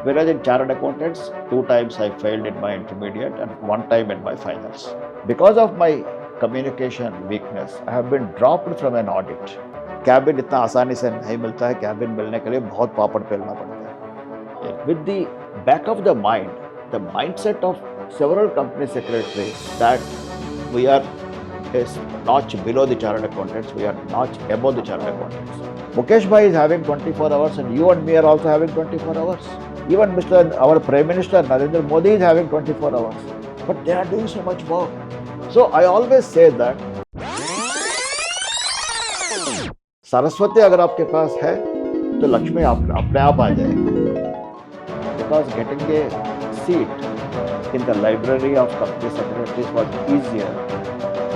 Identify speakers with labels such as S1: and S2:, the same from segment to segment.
S1: Whereas in chartered accountants, 2 times I failed in my intermediate and 1 time in my finals. Because of my communication weakness, I have been dropped from an audit. Cabin इतना आसानी से नहीं मिलता है, cabin मिलने के लिए बहुत पापड़ बेलना पड़ता है. With the back of the mind, the mindset of several company secretaries that we are a notch below the chartered accountants, we are notch above the chartered accountants. Mukesh bhai is having 24 hours and you and me are also having 24 hours. Even our Prime Minister Narendra Modi is having 24 hours. But they are doing so much work. So I always say that Saraswati अगर आपके पास है तो लक्ष्मी अपने आप आ जाएगी. Because getting a seat in the library of company secretaries was easier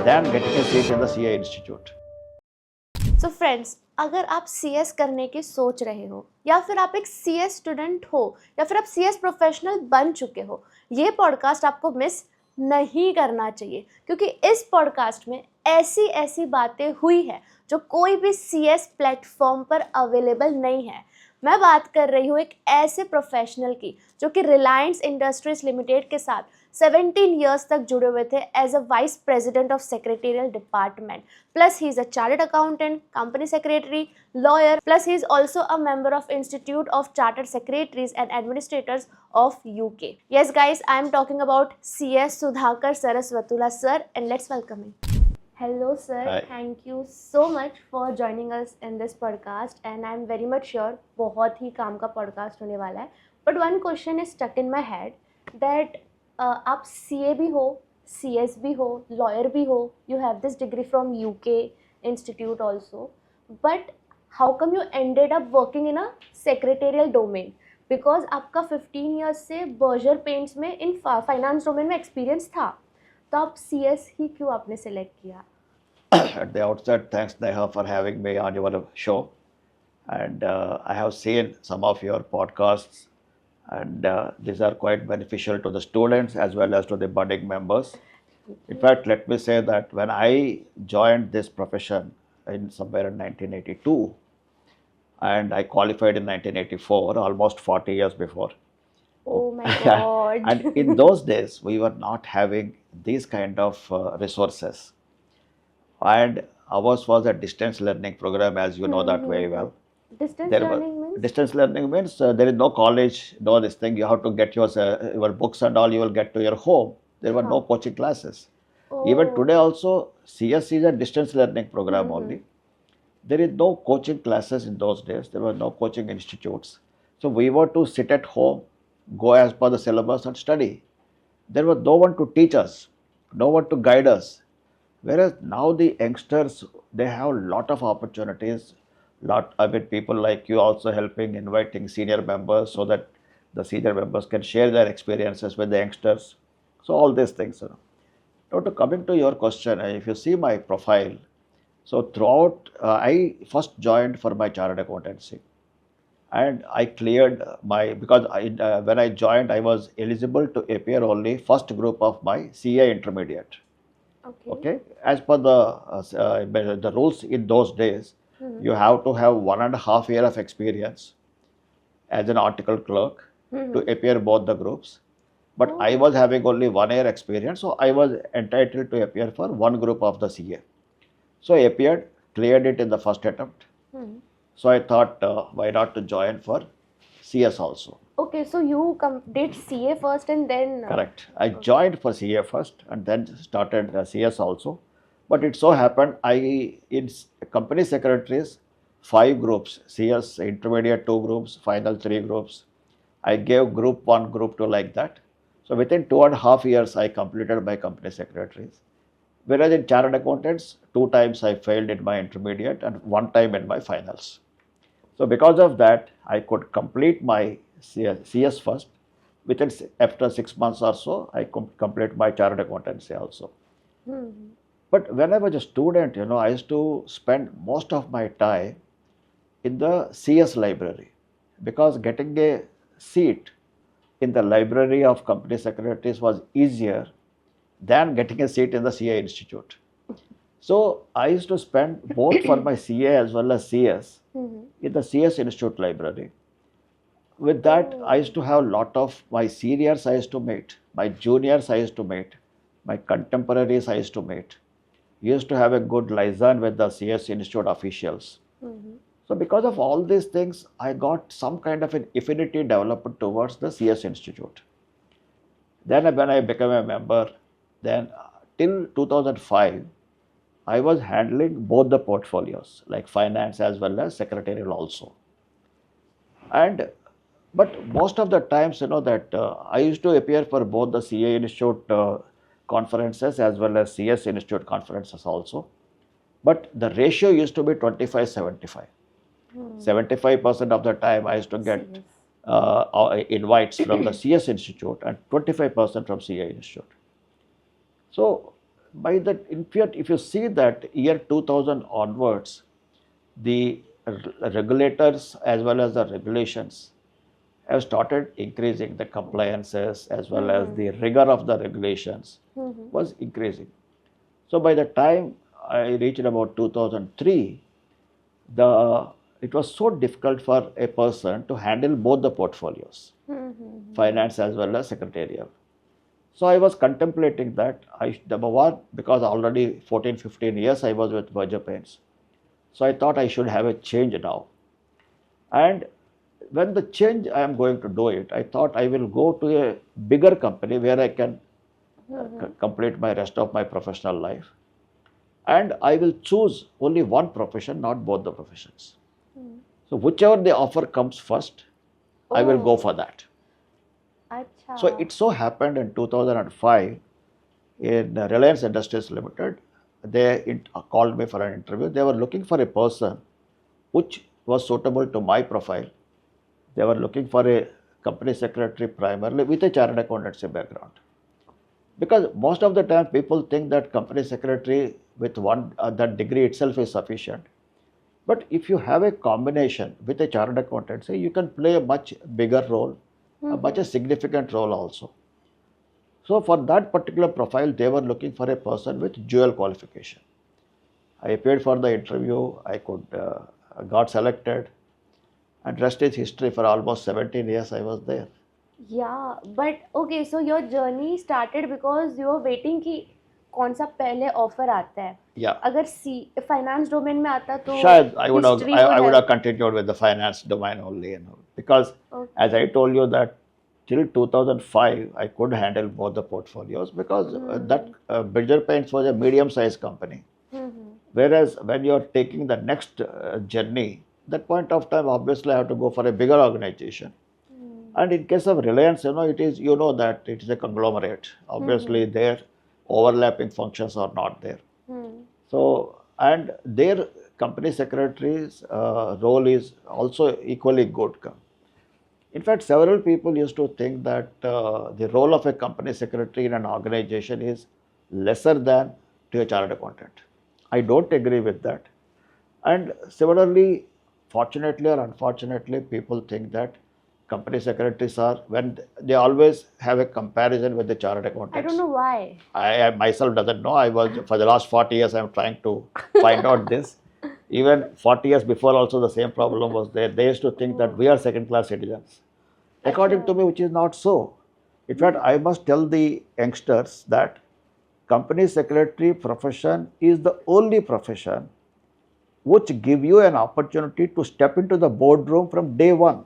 S1: than getting a seat in the CA Institute.
S2: So friends, अगर आप CS करने की सोच रहे हो या फिर आप एक CS स्टूडेंट हो या फिर आप CS प्रोफेशनल बन चुके हो, ये पॉडकास्ट आपको मिस नहीं करना चाहिए क्योंकि इस पॉडकास्ट में ऐसी ऐसी बातें हुई है जो कोई भी CS प्लेटफॉर्म पर अवेलेबल नहीं है. मैं बात कर रही हूँ एक ऐसे प्रोफेशनल की जो कि रिलायंस इंडस्ट्रीज लिमिटेड के साथ 17 ईयर्स तक जुड़े हुए थे as a vice president of secretarial department. Plus he is a chartered accountant, company secretary, lawyer, plus he is also a member of institute of chartered secretaries and administrators of UK. Yes guys, I am talking about CS Sudhakar Saraswatual sir, and let's welcome him. Hello sir.
S1: Hi.
S2: Thank you so much for joining us in this podcast and I'm very much sure बहुत ही काम का podcast होने वाला है. But one question is stuck in my head that आप CA भी हो, CS भी हो, lawyer भी हो, you have this degree from UK institute also, but how come you ended up working in a secretarial domain? Because आपका 15 years से Berger Paints में in finance domain में experience था, तो आप CS ही क्यों आपने select किया?
S1: At the outset, thanks Neha for having me on your show. And I have seen some of your podcasts and these are quite beneficial to the students as well as to the budding members. In fact, let me say that when I joined this profession in somewhere in 1982 and I qualified in 1984, almost 40 years before.
S2: Oh my God.
S1: And in those days, we were not having these kind of resources. And ours was a distance learning program, as you know that very well.
S2: Distance learning means?
S1: Distance learning means there is no college, no this thing. You have to get your books and all you will get to your home. There were no coaching classes. Even today also, CS is a distance learning program only. There is no coaching classes in those days. There were no coaching institutes. So we were to sit at home, go as per the syllabus and study. There was no one to teach us, no one to guide us. Whereas now the youngsters, they have a lot of opportunities. People like you also helping, inviting senior members so that the senior members can share their experiences with the youngsters. So all these things. Now to coming to your question, if you see my profile, so throughout, I first joined for my chartered accountancy. And I cleared because when I joined, I was eligible to appear only first group of my CA intermediate. Okay. As per the rules in those days, you have to have 1.5 years of experience as an article clerk to appear both the groups. But I was having only 1 year experience, so I was entitled to appear for one group of the CA. So I appeared, cleared it in the first attempt. So I thought, why not to join for CS also.
S2: Okay, so you did CA first and then...
S1: Correct. I joined for CA first and then started CS also. But it so happened, in company secretaries, 5 groups, CS, intermediate 2 groups, final 3 groups. I gave group 1, group 2 like that. So within 2.5 years, I completed my company secretaries. Whereas in chartered accountants, 2 times I failed in my intermediate and 1 time in my finals. So because of that, I could complete my CS first. After 6 months or so, I complete my chartered accountancy also. But when I was a student, I used to spend most of my time in the CS library because getting a seat in the library of company secretaries was easier than getting a seat in the CA Institute. So I used to spend both for my CA as well as CS in the CS Institute library. with that, I used to have a lot of my seniors I used to meet, my juniors I used to meet, my contemporaries I used to meet. We used to have a good liaison with the CS Institute officials. So because of all these things, I got some kind of an affinity developed towards the CS Institute. Then when I became a member, then till 2005, I was handling both the portfolios, like finance as well as secretarial also. And but most of the times, that I used to appear for both the CA Institute conferences as well as CS Institute conferences also. But the ratio used to be 25-75. 75% of the time I used to get invites from the CS Institute and 25% from CA Institute. So by that, in fact, if you see that year 2000 onwards, the regulators as well as the regulations have started increasing. The compliances as well as the rigor of the regulations was increasing. So by the time I reached about 2003, it was so difficult for a person to handle both the portfolios, finance as well as secretarial. So I was contemplating that because already 14-15 years I was with Berger Paints. So I thought I should have a change now. And when the change I am going to do it, I thought I will go to a bigger company where I can complete my rest of my professional life. And I will choose only one profession, not both the professions. So whichever the offer comes first, I will go for that.
S2: Achha.
S1: So it so happened in 2005 in Reliance Industries Limited, they called me for an interview. They were looking for a person which was suitable to my profile. They were looking for a company secretary primarily with a chartered accountancy background. Because most of the time people think that company secretary with that degree itself is sufficient. But if you have a combination with a chartered accountancy, you can play a much bigger role, a much a significant role also. So for that particular profile, they were looking for a person with dual qualification. I appeared for the interview, I got selected, and rest is history. For almost 17 years I was there.
S2: Yeah, but okay, so your journey started because you were waiting कि कौन सा पहले offer आता है.
S1: Yeah.
S2: अगर finance domain में आता तो
S1: शायद I would
S2: history
S1: have continued with the finance domain only, because as I told you that till 2005 I could handle both the portfolios because that Berger Paints was a medium-sized company. Whereas when you are taking the next journey, that point of time obviously I have to go for a bigger organization. And in case of Reliance, it is that it is a conglomerate. Obviously, their overlapping functions are not there. So, and their company secretary's role is also equally good. In fact, several people used to think that the role of a company secretary in an organization is lesser than to a chartered accountant. I don't agree with that. And similarly, fortunately or unfortunately, people think that company secretaries when they always have a comparison with the chartered accountants.
S2: I don't know why.
S1: I myself doesn't know. I was for the last 40 years I am trying to find out this. Even 40 years before also the same problem was there. They used to think that we are second-class citizens. According to me, which is not so. In fact, I must tell the youngsters that company secretary profession is the only profession which give you an opportunity to step into the boardroom from day one.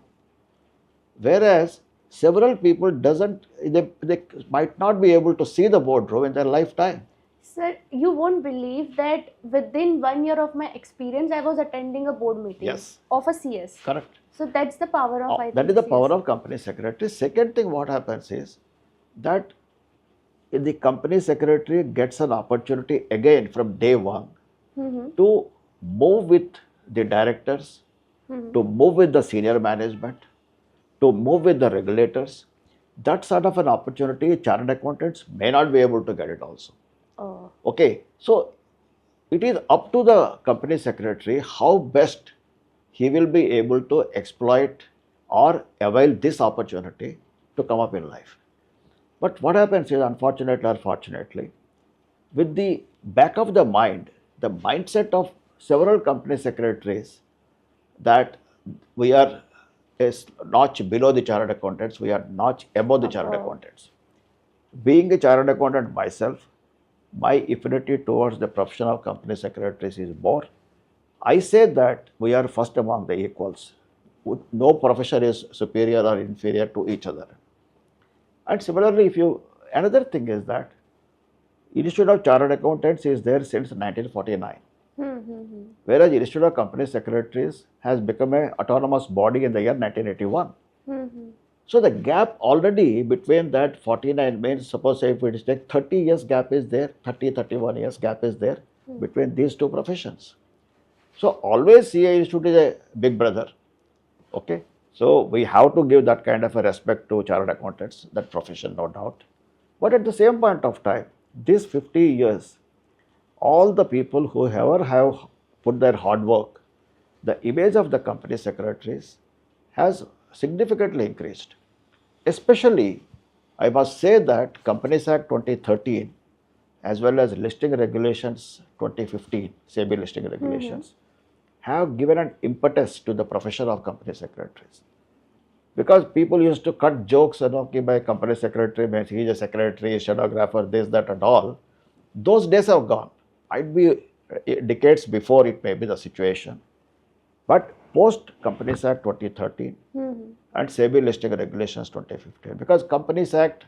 S1: Whereas several people they might not be able to see the boardroom in their lifetime.
S2: Sir, you won't believe that within 1 year of my experience, I was attending a board meeting of a CS.
S1: Correct.
S2: So that's the power of
S1: that is the power of company secretary. Second thing what happens is that the company secretary gets an opportunity again from day one to move with the directors, to move with the senior management, to move with the regulators. That sort of an opportunity chartered accountants may not be able to get it also. Okay, so it is up to the company secretary how best he will be able to exploit or avail this opportunity to come up in life. But what happens is, unfortunately or fortunately, with the back of the mind, the mindset of several company secretaries that we are is notch below the chartered accountants, we are notch above the chartered accountants. Being a chartered accountant myself, my affinity towards the profession of company secretaries is more. I say that we are first among the equals. No profession is superior or inferior to each other. And similarly, another thing is that Institute of Chartered Accountants is there since 1949. Whereas Institute of Company Secretaries has become an autonomous body in the year 1981. So the gap already between that 49 means, suppose if it is like 30 years gap is there, 31 years gap is there between these two professions. So always CA Institute is a big brother. Okay. So we have to give that kind of a respect to chartered accountants, that profession, no doubt. But at the same point of time, these 50 years, all the people who ever have put their hard work, the image of the company secretaries has significantly increased. Especially, I must say that Companies Act 2013 as well as listing regulations 2015, SEBI listing regulations, have given an impetus to the profession of company secretaries. Because people used to cut jokes, okay, by company secretary means he is a secretary, stenographer, this, that and all. Those days have gone. Might be decades before it may be the situation. But post Companies Act 2013 and SEBI listing regulations 2015, because Companies Act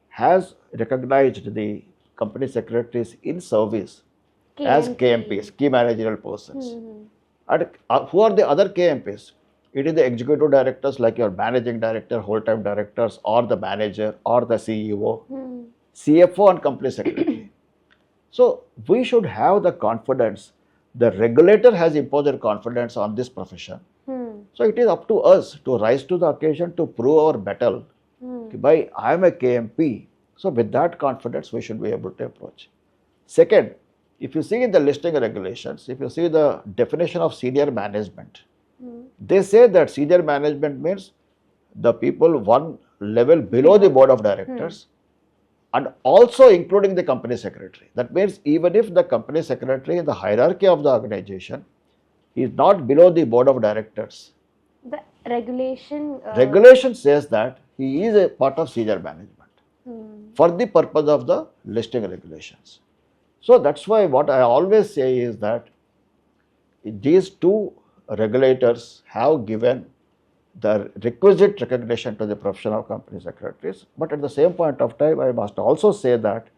S1: has recognized the company secretaries in service as KMPs, key managerial persons. And who are the other KMPs? It is the executive directors like your managing director, whole-time directors, or the manager, or the CEO, CFO and company secretary. So we should have the confidence. The regulator has imposed their confidence on this profession. So it is up to us to rise to the occasion to prove our battle. By I am a KMP. So with that confidence, we should be able to approach. Second, if you see in the listing regulations, if you see the definition of senior management, they say that senior management means the people one level below the board of directors and also including the company secretary. That means even if the company secretary in the hierarchy of the organization is not below the board of directors,
S2: the regulation
S1: says that he is a part of senior management for the purpose of the listing regulations. So that's why what I always say is that these two regulators have given the requisite recognition to the profession of company secretaries. But at the same point of time, I must also say that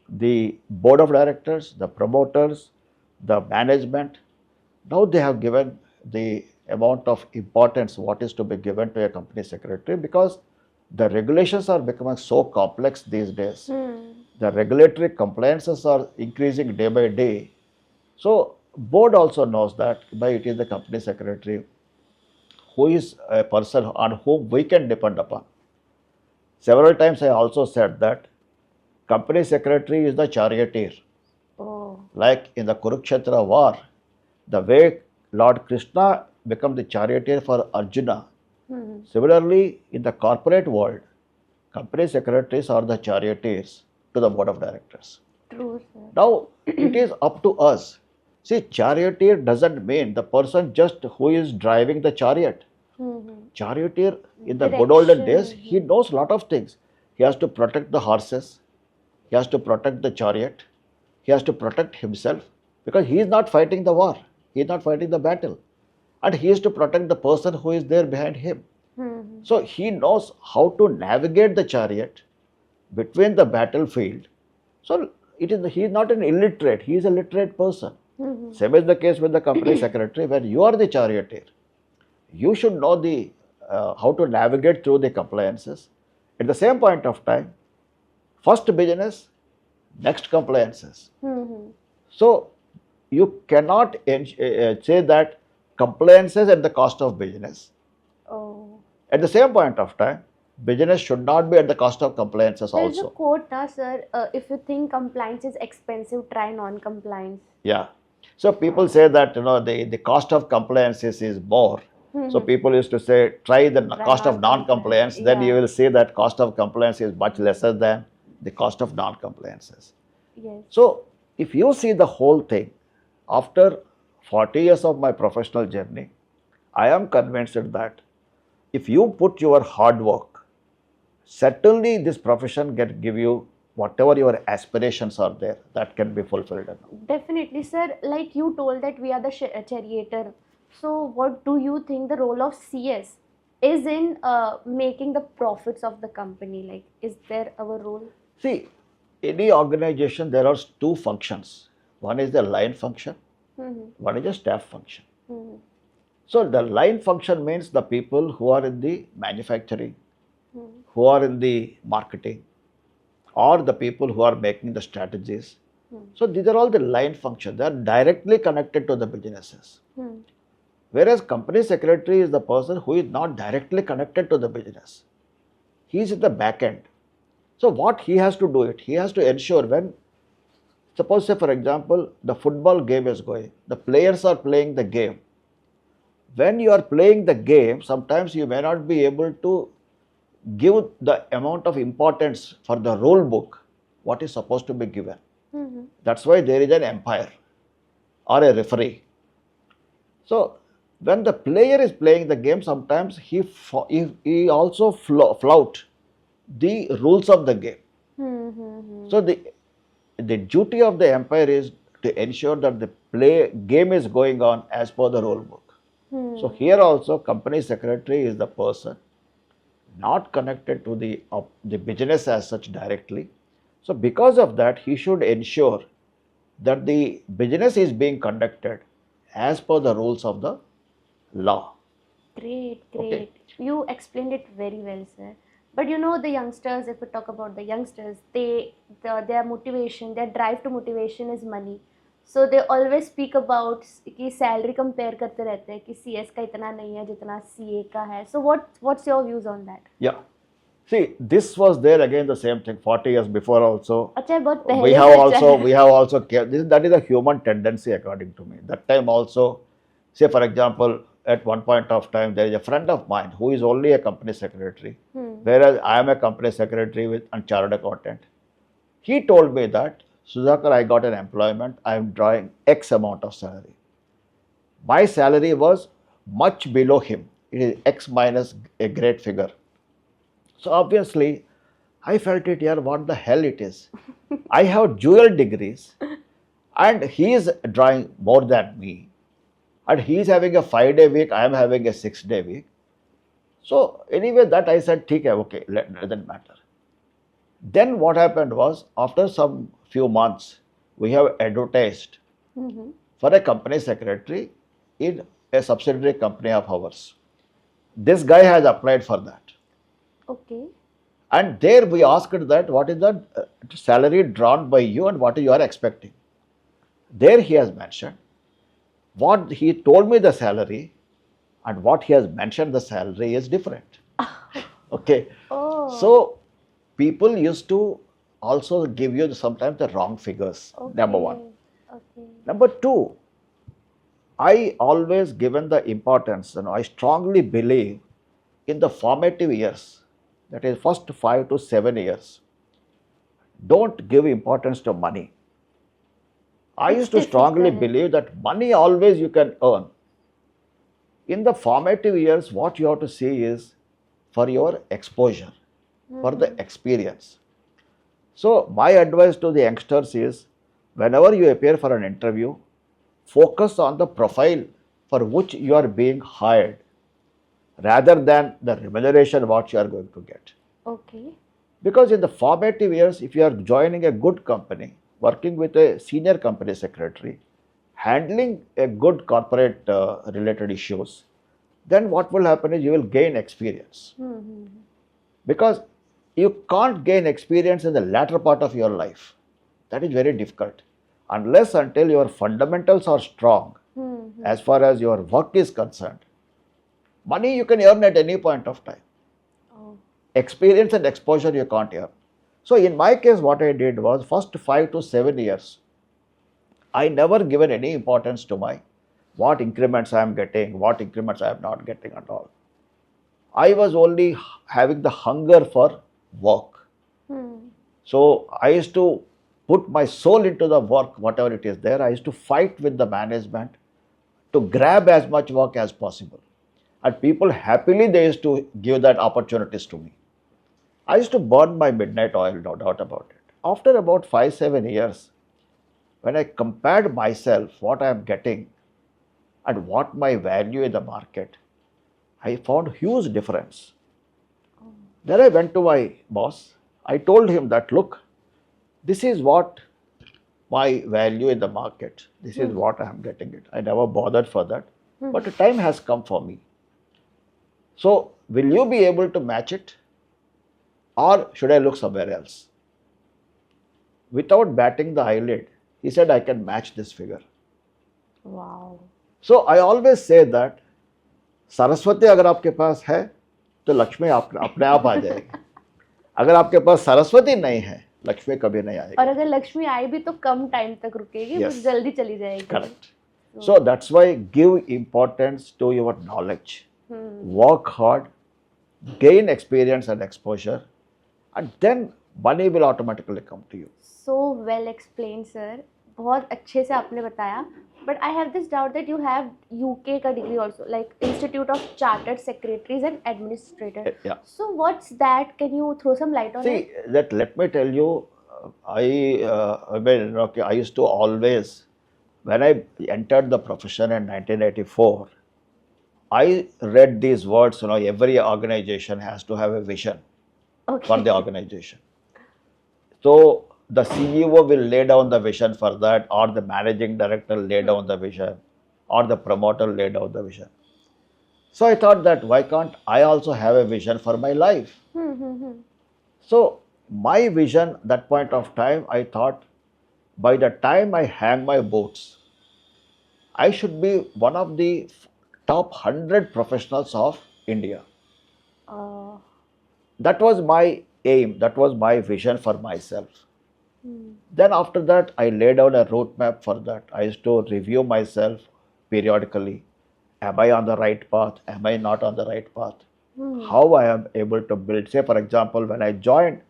S1: the board of directors, the promoters, the management, now they have given the amount of importance what is to be given to a company secretary, because the regulations are becoming so complex these days. The regulatory compliances are increasing day by day. So board also knows that it is the company secretary who is a person on whom we can depend upon. Several times I also said that company secretary is the charioteer. Like in the Kurukshetra war, the way Lord Krishna became the charioteer for Arjuna. Similarly, in the corporate world, company secretaries are the charioteers to the board of directors.
S2: True, sir.
S1: Now, it is up to us. See, charioteer doesn't mean the person just who is driving the chariot. Charioteer, in the good olden days, he knows a lot of things. He has to protect the horses. He has to protect the chariot. He has to protect himself, because he is not fighting the war. He is not fighting the battle. And he has to protect the person who is there behind him. So he knows how to navigate the chariot between the battlefield. So he is not an illiterate, he is a literate person. Same is the case with the company secretary, where you are the charioteer. You should know the how to navigate through the compliances. At the same point of time, first business, next compliances. So you cannot say that compliances at the cost of business. At the same point of time, business should not be at the cost of compliances also.
S2: There is a quote, sir, if you think compliance is expensive, try non-compliance.
S1: Yeah. So people say that the cost of compliances is more. So people used to say, try the cost of non-compliance, then you will see that cost of compliance is much lesser than the cost of non-compliances.
S2: Yes.
S1: So if you see the whole thing, after 40 years of my professional journey, I am convinced that if you put your hard work, certainly this profession can give you whatever your aspirations are there, that can be fulfilled.
S2: Definitely, sir. Like you told that we are the charioteer. So, what do you think the role of CS is in making the profits of the company? Like, is there our role?
S1: See, any organization, there are two functions. One is the line function,
S2: Mm-hmm.
S1: one is the staff function.
S2: Mm-hmm.
S1: So the line function means the people who are in the manufacturing,
S2: Mm-hmm.
S1: who are in the marketing, or the people who are making the strategies. So these are all the line functions. They are directly connected to the businesses.
S2: Mm-hmm.
S1: Whereas company secretary is the person who is not directly connected to the business. He is in the back end. So what he has to do it, he has to ensure when, suppose say for example, the football game is going, the players are playing the game. When you are playing the game, sometimes you may not be able to give the amount of importance for the rule book, what is supposed to be given.
S2: Mm-hmm.
S1: That's why there is an umpire or a referee. So when the player is playing the game, sometimes he also flout the rules of the game.
S2: Mm-hmm.
S1: So the duty of the umpire is to ensure that the game is going on as per the rule book. So here also company secretary is the person not connected to the business as such directly. So because of that, he should ensure that the business is being conducted as per the rules of the law.
S2: Great,
S1: Okay.
S2: great. You explained it very well, sir. But you know, the youngsters, if we talk about the youngsters, their motivation, their drive to motivation is money. So they always speak about कि salary compare करते रहते हैं कि CS का इतना नहीं है जितना CA का है. So what's your views on that?
S1: Yeah. See, this was there again the same thing 40 years before also.
S2: अच्छा बहुत
S1: We
S2: पहले
S1: have
S2: से
S1: also
S2: चल-
S1: we have also that is a human tendency according to me. That time also, say for example, at one point of time there is a friend of mine who is only a company secretary, whereas I am a company secretary with unchartered accountant. He told me that, Sudhakar, I got an employment, I am drawing X amount of salary. My salary was much below him. It is X minus a great figure. So obviously, I felt it here, what the hell it is. I have dual degrees and he is drawing more than me. And he is having a 5-day week, I am having a 6-day week. So anyway, that I said, okay, it doesn't matter. Then what happened was, after some few months, we have advertised for a company secretary in a subsidiary company of ours. This guy has applied for that.
S2: Okay.
S1: And there we asked that what is the salary drawn by you and what you are expecting. There he has mentioned what he told me the salary and what he has mentioned the salary is different. Okay.
S2: Oh.
S1: So people used to also give you sometimes the wrong figures.
S2: Okay.
S1: Number one.
S2: Okay.
S1: Number two, I always given the importance, I strongly believe in the formative years, that is first 5 to 7 years. Don't give importance to money. I
S2: It's
S1: used to strongly
S2: difficult.
S1: believe that money always you can earn. In the formative years, what you have to see is for your exposure, for the experience. So my advice to the youngsters is, whenever you appear for an interview, focus on the profile for which you are being hired rather than the remuneration what you are going to get.
S2: Okay.
S1: Because in the formative years, if you are joining a good company, working with a senior company secretary, handling a good corporate related issues, then what will happen is you will gain experience. Because you can't gain experience in the latter part of your life. That is very difficult. Unless until your fundamentals are strong, as far as your work is concerned, money you can earn at any point of time.
S2: Oh.
S1: Experience and exposure you can't earn. So in my case, what I did was first 5 to 7 years, I never given any importance to my what increments I am getting, what increments I am not getting at all. I was only having the hunger for work. So I used to put my soul into the work, whatever it is there. I used to fight with the management to grab as much work as possible. and people happily they used to give that opportunities to me. I used to burn my midnight oil, no doubt about it. After about 5-7 years, when I compared myself, what I am getting and what my value in the market, I found huge difference. Then I went to my boss. I told him that, look, this is what my value in the market. This is what I am getting it. I never bothered for that. But the time has come for me. So, will you be able to match it? Or should I look somewhere else? Without batting the eyelid, he said, I can match this figure.
S2: Wow.
S1: So, I always say that Saraswati अगर आपके पास है तो लक्ष्मी अपने आप आ जाएगी. अगर आपके पास सरस्वती नहीं है, लक्ष्मी कभी नहीं आएगी.
S2: और अगर लक्ष्मी आई भी तो कम टाइम तक रुकेगी, बस जल्दी चली जाएगी.
S1: Correct. So that's why give importance to your knowledge. Work hard, gain experience and exposure, and then money will automatically come to you.
S2: So well explained, sir. बहुत अच्छे से आपने बताया. But I have this doubt that you have UK का degree also, like Institute of Chartered Secretaries and Administrators.
S1: Yeah.
S2: So what's that? Can you throw some light on it?
S1: See, that let me tell you, I mean, okay, I used to always, when I entered the profession in 1984, I read these words, every organization has to have a vision for the organization. So, the CEO will lay down the vision for that, or the managing director lay down the vision, or the promoter lay down the vision. So, I thought that why can't I also have a vision for my life? So, my vision, that point of time, I thought by the time I hang my boots, I should be one of the top 100 professionals of India. That was my aim, that was my vision for myself. Then after that, I laid out a roadmap for that. I used to review myself periodically. Am I on the right path? Am I not on the right path? How I am able to build. Say, for example, when I joined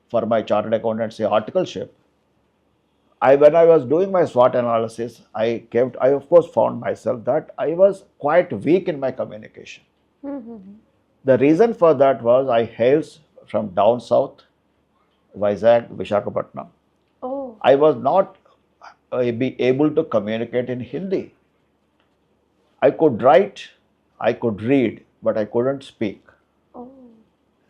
S1: for my chartered accountancy articleship, when I was doing my SWOT analysis, I of course found myself that I was quite weak in my communication. The reason for that was I hails from down south, Vizag, Visakhapatnam. I was not be able to communicate in Hindi. I could write, I could read, but I couldn't speak.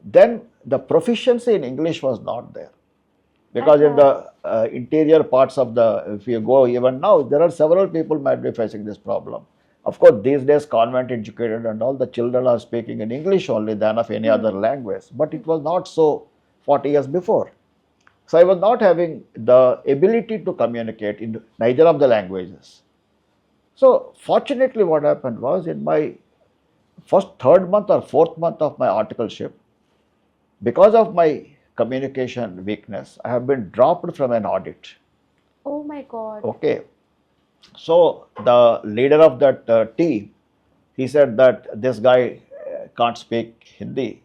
S1: Then the proficiency in English was not there. Because in the interior parts of if you go even now, there are several people might be facing this problem. Of course, these days convent educated and all the children are speaking in English only than of any other language. But it was not so 40 years before. So I was not having the ability to communicate in neither of the languages. So fortunately what happened was in my third month or fourth month of my articleship, because of my communication weakness, I have been dropped from an audit.
S2: Oh my God.
S1: Okay. So the leader of that team, he said that this guy can't speak Hindi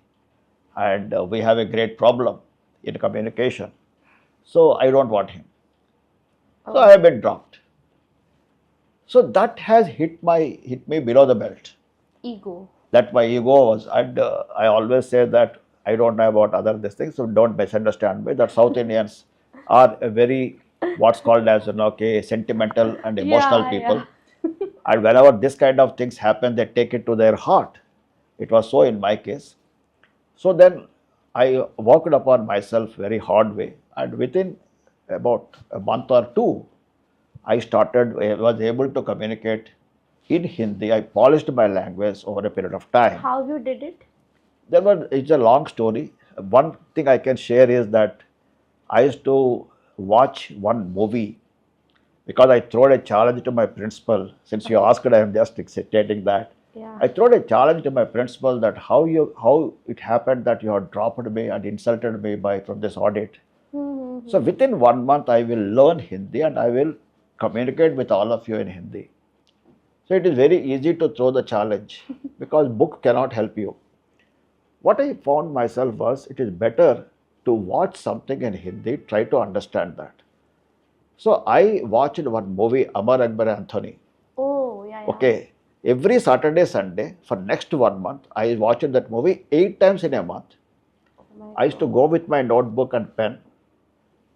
S1: and we have a great problem in communication. So I don't want him. So I have been dropped. So that has hit me below the belt.
S2: Ego.
S1: That my ego was, and I always say that I don't know about other these things, so don't misunderstand me. That South Indians are a very what's called as sentimental and emotional people. And whenever this kind of things happen, they take it to their heart. It was so in my case. So then I worked upon myself very hard way, and within about a month or two, I was able to communicate in Hindi. I polished my language over a period of time.
S2: How you did it?
S1: It's a long story. One thing I can share is that I used to watch one movie because I threw a challenge to my principal. Since you asked, I am just stating that.
S2: Yeah.
S1: I threw a challenge to my principal that how it happened that you have dropped me and insulted me from this audit. So within 1 month, I will learn Hindi and I will communicate with all of you in Hindi. So it is very easy to throw the challenge because book cannot help you. What I found myself was it is better to watch something in Hindi, try to understand that. So I watched one movie, Amar Akbar Anthony.
S2: Oh, yeah.
S1: Okay. Every Saturday, Sunday, for next 1 month, I watched that movie 8 times in a month. I used to go with my notebook and pen.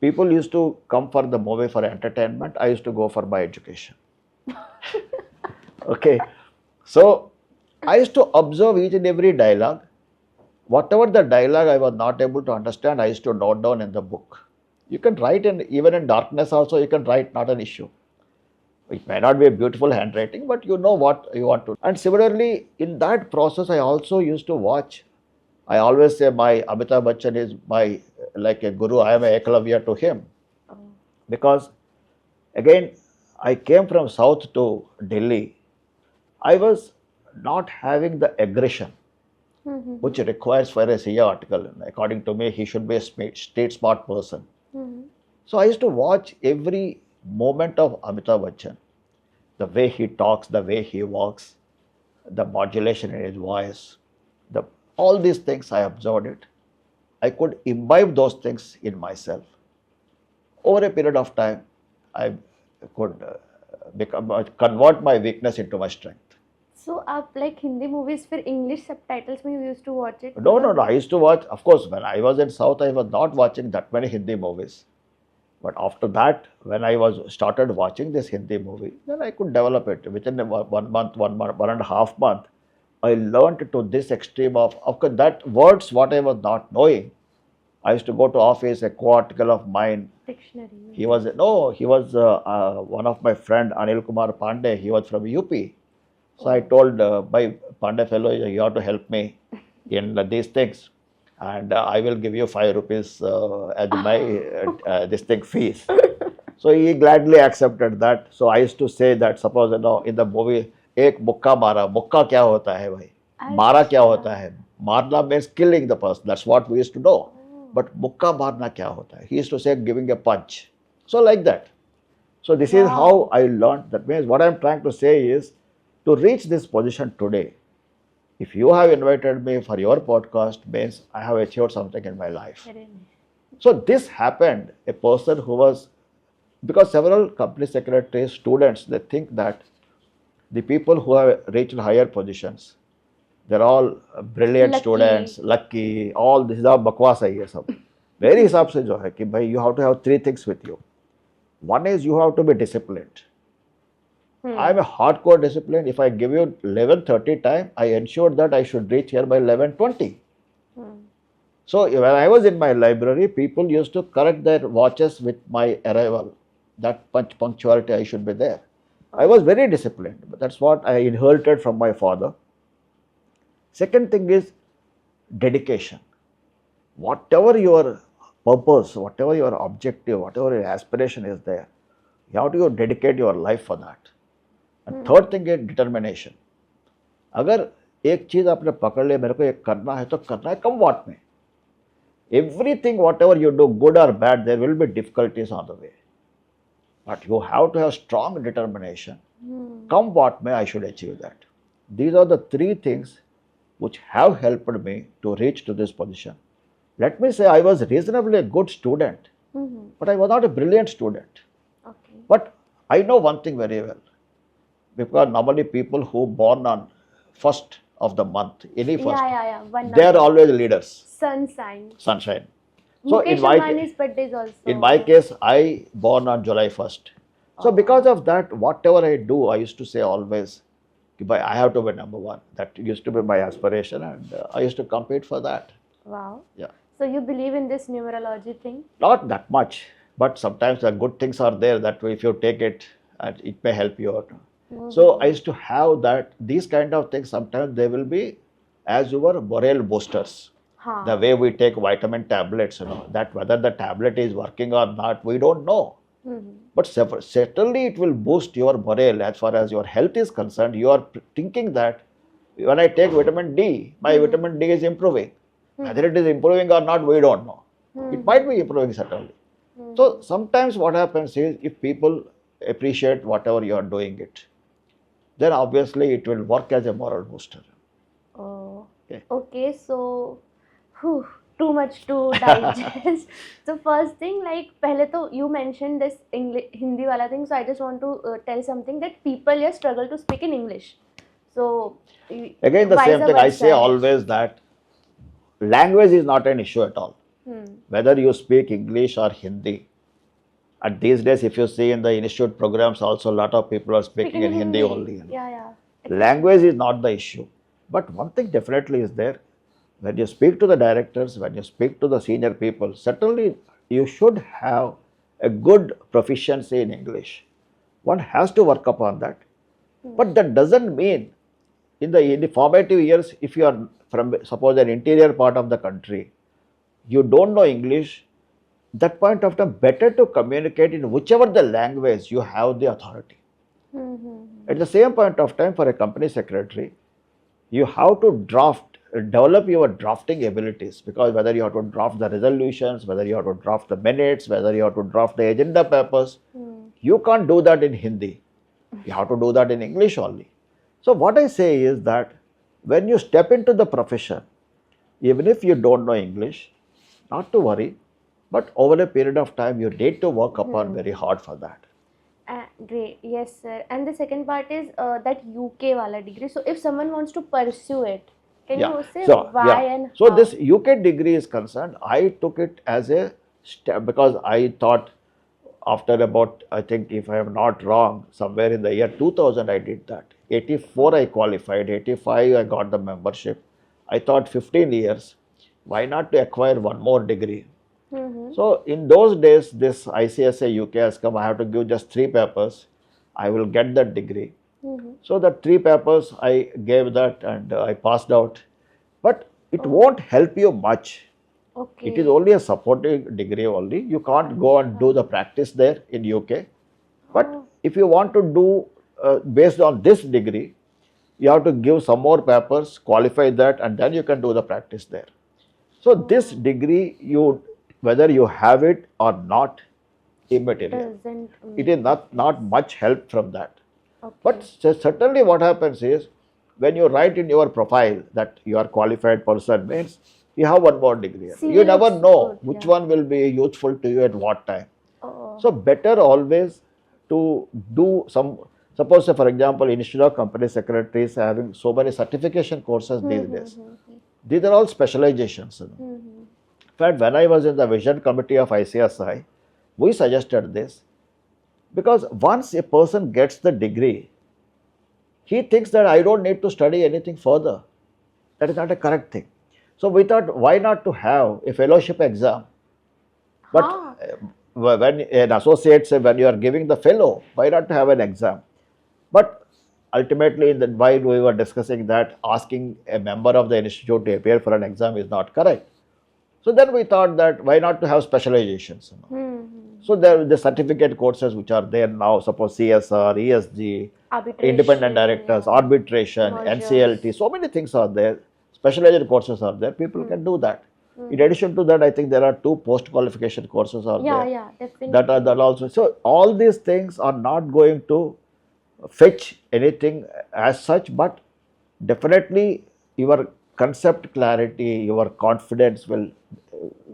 S1: People used to come for the movie for entertainment. I used to go for my education. Okay. So I used to observe each and every dialogue. Whatever the dialogue I was not able to understand, I used to note down in the book. You can write even in darkness also, you can write, not an issue. It may not be a beautiful handwriting, but you know what you want to. And similarly, in that process, I also used to watch. I always say my Amitabh Bachchan is my like a guru. I am a Eklavya to him. Because again, I came from South to Delhi. I was not having the aggression which requires for a CA article. According to me, he should be a state smart person. So I used to watch every moment of Amitabh Bachchan, the way he talks, the way he walks, the modulation in his voice, all these things I observed it. I could imbibe those things in myself. Over a period of time, I could convert my weakness into my strength.
S2: So आप like Hindi movies फिर English subtitles में you used to watch it?
S1: No. I used to watch, of course, when I was in South, I was not watching that many Hindi movies. But after that, when I started watching this Hindi movie, then I could develop it. Within 1 month, 1.5 month, I learned to this extreme of course, that words what I was not knowing. I used to go to office, a co-article of mine.
S2: Dictionary.
S1: He was one of my friend, Anil Kumar Pandey. He was from UP. So I told my Pandey fellow, you have to help me in these things. And I will give you 5 rupees as my this thing fees. So he gladly accepted that. So I used to say that suppose in the movie, एक मुक्का मारा, मुक्का क्या होता है भाई? मारा क्या होता है? मारना means killing the person. That's what we used to know. But मुक्का मारना क्या होता है? He used to say giving a punch. So like that. So this is how I learned. That means what I'm trying to say is to reach this position today. If you have invited me for your podcast, means I have achieved something in my life. So this happened, a person who was, because several company secretaries, students, they think that the people who have reached higher positions, they're all brilliant students, lucky, all this is all bakwas hai ye sab. मेरे हिसाब से जो है कि भाई you have to have 3 things with you. One is you have to be disciplined. I'm a hardcore discipline. If I give you 11:30 time, I ensure that I should reach here by 11:20. So when I was in my library, people used to correct their watches with my arrival. That punctuality I should be there. I was very disciplined, but that's what I inherited from my father. Second thing is dedication. Whatever your purpose, whatever your objective, whatever your aspiration is there, you have to dedicate your life for that. And third thing is determination. अगर एक चीज आपने पकड़ ले, मेरे को ये करना है तो करना है, कम वाट में. Everything, whatever you do, good or bad, there will be difficulties on the way. But you have to have strong determination. Come what may, I should achieve that. These are the 3 things which have helped me to reach to this position. Let me say I was reasonably a good student, but I was not a brilliant student.
S2: Okay.
S1: But I know one thing very well. Because normally people who born on 1st of the month, any first, they are always leaders. Sunshine. So
S2: Mukesh Ambani's birthday is also.
S1: In my case, I born on July 1st. So because of that, whatever I do, I used to say always, I have to be number 1. That used to be my aspiration, and I used to compete for that.
S2: Wow.
S1: Yeah.
S2: So you believe in this numerology thing?
S1: Not that much, but sometimes the good things are there that if you take it, it may help you out. So I used to have that, these kind of things, sometimes they will be as your morale boosters. The way we take vitamin tablets, that whether the tablet is working or not, we don't know. But certainly it will boost your morale as far as your health is concerned. You are thinking that when I take vitamin D, my vitamin D is improving. Whether it is improving or not, we don't know. It might be improving certainly. So sometimes what happens is, if people appreciate whatever you are doing it, then obviously it will work as a moral booster.
S2: Oh, okay. So, too much to digest. So first thing, like, पहले तो you mentioned this Hindi wala thing. So I just want to tell something that people here struggle to speak in English. So
S1: Again, the
S2: vice
S1: same thing. I say
S2: versa.
S1: always that language is not an issue at all. Whether you speak English or Hindi. And these days, if you see in the institute programs, also a lot of people are speaking in Hindi only.
S2: Yeah.
S1: Language is not the issue. But one thing definitely is there. When you speak to the directors, when you speak to the senior people, certainly you should have a good proficiency in English. One has to work upon that. But that doesn't mean in the formative years, if you are from suppose an interior part of the country, you don't know English, that point of time better to communicate in whichever the language you have the authority. At the same point of time, for a company secretary, you have to develop your drafting abilities, because whether you have to draft the resolutions, whether you have to draft the minutes, whether you have to draft the agenda papers, you can't do that in Hindi. You have to do that in English only. So what I say is that when you step into the profession, even if you don't know English, not to worry, but over a period of time, you need to work upon very hard for that.
S2: Great, yes sir. And the second part is that UK wala degree. So if someone wants to pursue it, can you say why and
S1: so
S2: how?
S1: this UK degree is concerned, I took it as a step because I thought after about, I think if I am not wrong, somewhere in the year 2000 I did that. 84 I qualified, 85 I got the membership. I thought 15 years, why not to acquire one more degree? So in those days, this ICSI UK has come, I have to give just 3 papers, I will get that degree. So the 3 papers I gave that and I passed out, but it won't help you much.
S2: Okay.
S1: It is only a supporting degree only. You can't go and do the practice there in UK. But if you want to do based on this degree, you have to give some more papers, qualify that, and then you can do the practice there. So this degree, whether you have it or not, immaterial. It is not much help from that. But certainly what happens is, when you write in your profile that you are qualified person, means you have one more degree. You never know which one will be useful to you at what time. So better always to do some, suppose say for example, instead of company secretaries having so many certification courses these days, these are all specializations. In fact, when I was in the vision committee of ICSI, we suggested this, because once a person gets the degree, he thinks that I don't need to study anything further. That is not a correct thing. So we thought, why not to have a fellowship exam? But when an associate say, when you are giving the fellow, why not to have an exam? But ultimately, while we were discussing that, asking a member of the institute to appear for an exam is not correct. So then we thought that why not to have specializations? So there are the certificate courses which are there now, suppose CSR, ESG, independent directors, arbitration, NCLT, so many things are there. Specialized courses are there, people can do that. In addition to that, I think there are 2 post-qualification courses are there.
S2: Yeah, definitely.
S1: That also. So all these things are not going to fetch anything as such, but definitely your concept clarity, your confidence will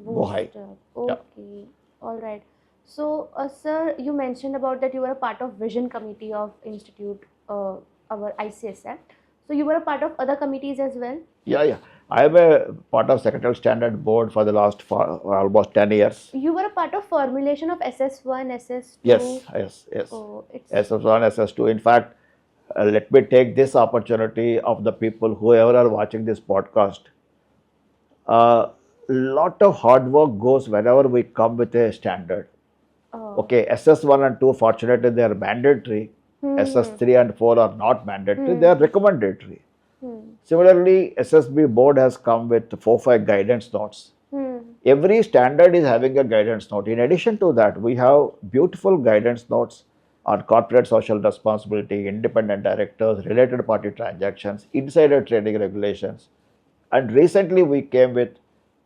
S1: go high.
S2: Okay, all right. So, sir, you mentioned about that you were a part of vision committee of institute, our ICSI. So you were a part of other committees as well?
S1: Yeah. I am a part of Secretarial Standard Board for the last almost 10 years.
S2: You were a part of formulation of SS1, SS2?
S1: Yes.
S2: Oh,
S1: SS1, SS2. In fact, let me take this opportunity of the people, whoever are watching this podcast. Lot of hard work goes whenever we come with a standard. Okay, SS1 and 2, fortunately, they are mandatory. SS3 and 4 are not mandatory, they are recommendatory. Similarly, SSB board has come with 4-5 guidance notes. Every standard is having a guidance note. In addition to that, we have beautiful guidance notes on corporate social responsibility, independent directors, related party transactions, insider trading regulations. And recently we came with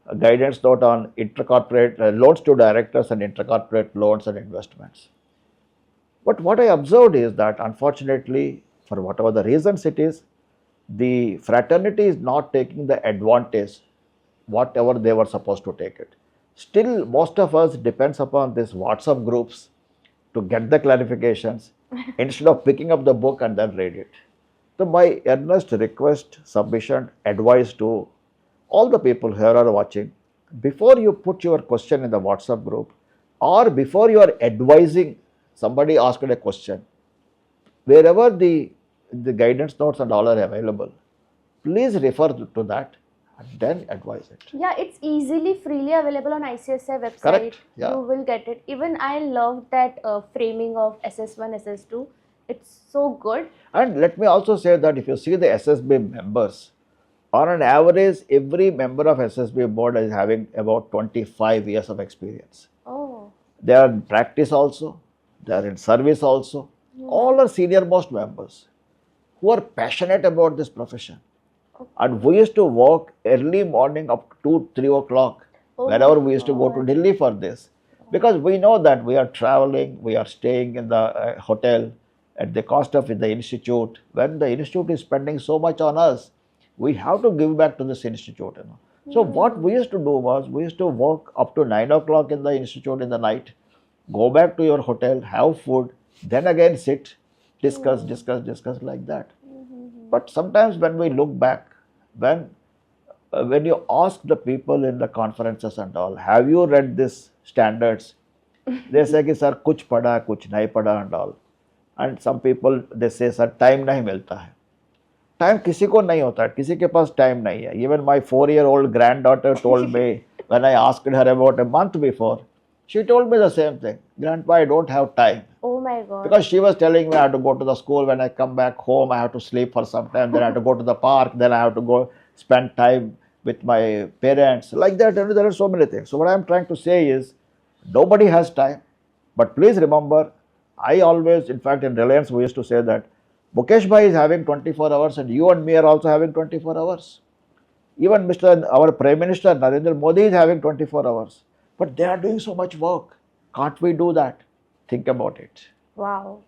S1: a guidance note on intercorporate loans to directors and intercorporate loans and investments. But what I observed is that, unfortunately, for whatever the reasons it is, the fraternity is not taking the advantage whatever they were supposed to take it. Still, most of us depends upon these WhatsApp groups to get the clarifications instead of picking up the book and then read it. So my earnest request, submission, advice to all the people here are watching, before you put your question in the WhatsApp group or before you are advising somebody asked a question, wherever the guidance notes and all are available, please refer to that and then advise it.
S2: Yeah, it's easily, freely available on ICSI website.
S1: Correct. Yeah.
S2: You will get it. Even I love that framing of SS1, SS2. It's so good.
S1: And let me also say that if you see the SSB members, on an average, every member of SSB board is having about 25 years of experience.
S2: Oh.
S1: They are in practice also, they are in service also. All are senior most members who are passionate about this profession.
S2: Okay.
S1: And we used to work early morning up to 3 o'clock, wherever we used to go to Delhi for this. Because we know that we are traveling, we are staying in the hotel at the cost of the institute. When the institute is spending so much on us, we have to give back to this institute. So what we used to do was, we used to work up to 9 o'clock in the institute in the night, go back to your hotel, have food, then again sit, discuss like that. But sometimes when we look back, when you ask the people in the conferences and all, have you read this standards? They say कि sir कुछ पढ़ा कुछ नहीं पढ़ा and all. And some people they say sir time नहीं मिलता है. Time किसी को नहीं होता है, किसी के पास time नहीं है. Even my 4-year-old granddaughter told me when I asked her about a month before, she told me the same thing. Grandpa, I don't have time.
S2: Oh my God.
S1: Because she was telling me I have to go to the school, when I come back home, I have to sleep for some time, then I have to go to the park, then I have to go spend time with my parents. Like that, there are so many things. So what I am trying to say is, nobody has time. But please remember, I always, in fact in Reliance, we used to say that Mukesh Bhai is having 24 hours and you and me are also having 24 hours. Even our Prime Minister Narendra Modi is having 24 hours. But they are doing so much work. Can't we do that? Think about it.
S2: Wow.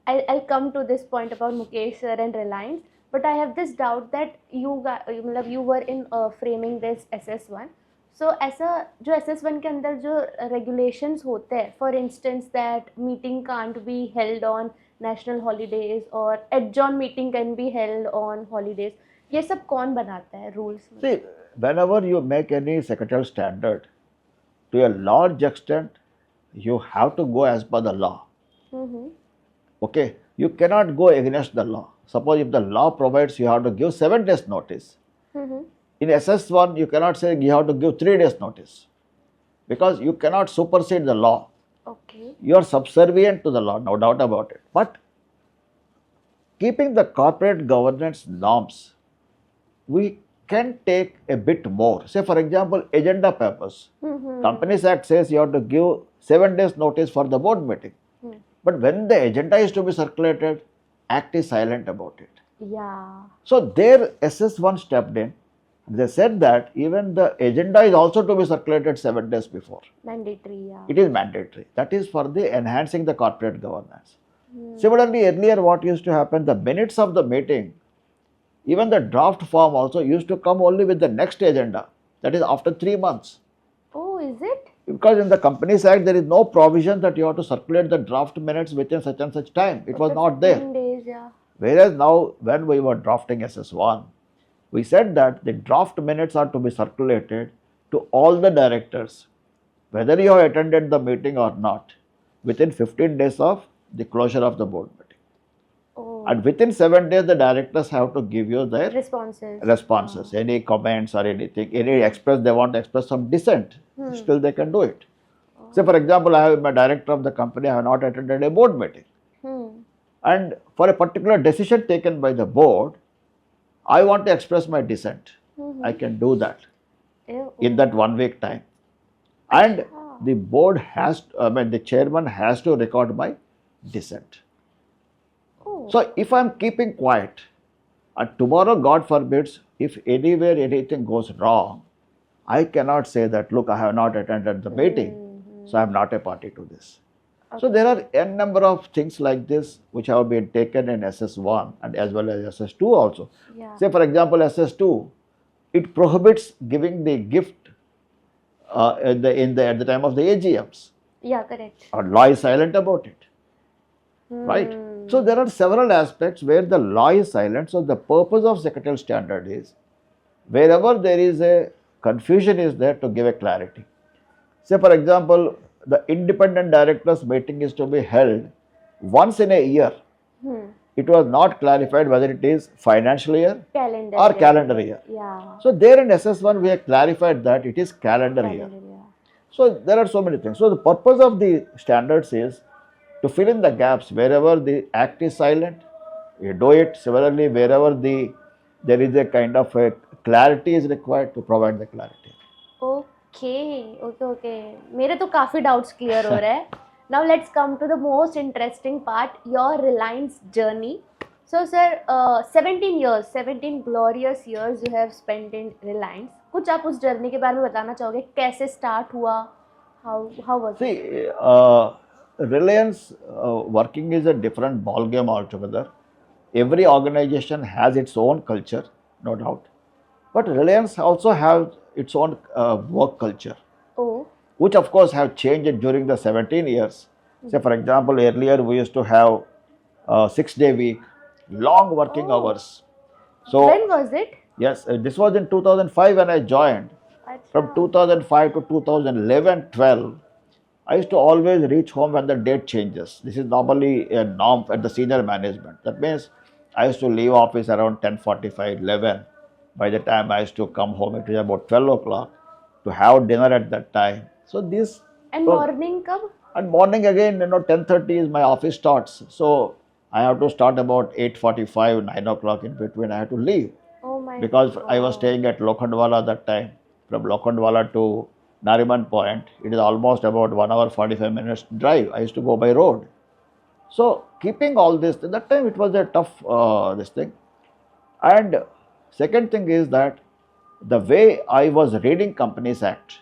S2: I'll come to this point about Mukesh sir and Reliance. But I have this doubt that you were in framing this SS1. So ऐसा जो SS1 के अंदर जो regulations होते हैं, for instance that meeting can't be held on national holidays or adjourn meeting can be held on holidays, ये सब कौन बनाता है rules?
S1: See, whenever you make any secretarial standard, to a large extent, you have to go as per the law. Okay, you cannot go against the law. Suppose if the law provides you have to give 7 days notice. In SS1, you cannot say you have to give 3 days notice, because you cannot supersede the law.
S2: Okay.
S1: You are subservient to the law, no doubt about it. But keeping the corporate governance norms, we can take a bit more. Say for example, agenda papers. Companies Act says you have to give 7 days notice for the board meeting. But when the agenda is to be circulated, Act is silent about it.
S2: Yeah.
S1: So there SS1 stepped in. They said that even the agenda is also to be circulated 7 days before.
S2: Mandatory, yeah.
S1: It is mandatory. That is for the enhancing the corporate governance. Similarly, earlier what used to happen, the minutes of the meeting, even the draft form also used to come only with the next agenda. That is after 3 months.
S2: Oh, is it?
S1: Because in the Companies Act, there is no provision that you have to circulate the draft minutes within such and such time. It was not there.
S2: 15 days, yeah.
S1: Whereas now, when we were drafting SS1, we said that the draft minutes are to be circulated to all the directors, whether you have attended the meeting or not, within 15 days of the closure of the board meeting.
S2: Oh.
S1: And within 7 days, the directors have to give you their
S2: responses.
S1: any comments or anything, they want to express some dissent, still they can do it. Say for example, I am a director of the company, I have not attended a board meeting. And for a particular decision taken by the board, I want to express my dissent. I can do that in that 1 week time. And the board has, the chairman has to record my dissent. So if I am keeping quiet, and tomorrow, God forbids, if anywhere anything goes wrong, I cannot say that, look, I have not attended the meeting, so I am not a party to this. Okay. So there are n number of things like this which have been taken in SS1 and as well as SS2 also.
S2: Yeah.
S1: Say for example, SS2, it prohibits giving the gift at the time of the AGMs.
S2: Yeah, correct.
S1: Or law is silent about it, right? So there are several aspects where the law is silent. So the purpose of secretarial standard is wherever there is a confusion is there to give a clarity. Say for example, the independent directors meeting is to be held once in a year. It was not clarified whether it is financial year
S2: Calendar
S1: or
S2: year.
S1: calendar year.
S2: Yeah.
S1: So there in SS1 we have clarified that it is calendar year. So there are so many things. So the purpose of the standards is to fill in the gaps wherever the act is silent, you do it. Similarly, wherever there is a kind of a clarity is required, to provide the clarity.
S2: Okay. मेरे तो काफी doubts clear हो रहे हैं. Now let's come to the most interesting part, your Reliance journey. So sir, 17 glorious years you have spent in Reliance. कुछ आप उस journey के बारे में बताना चाहोगे? कैसे start हुआ? How was it?
S1: See, Reliance working is a different ball game altogether. Every organization has its own culture, no doubt. But Reliance also has its own work culture, which of course have changed during the 17 years. Say for example, earlier we used to have 6-day week, long working hours. So
S2: when was it?
S1: Yes, this was in 2005 when I joined. From 2005 to 2011-12, I used to always reach home when the date changes. This is normally a norm at the senior management. That means I used to leave office around 10:45, 11. By the time I used to come home, it was about 12 o'clock to have dinner at that time. So this...
S2: And morning kab?
S1: And morning again, 10:30 is my office starts. So I have to start about 8:45, 9 o'clock in between. I have to leave.
S2: Oh my
S1: Because
S2: God.
S1: I was staying at Lokhandwala that time. From Lokhandwala to Nariman Point, it is almost about 1 hour 45 minutes drive. I used to go by road. So keeping all this, at that time it was a tough this thing. And second thing is that the way I was reading Companies Act,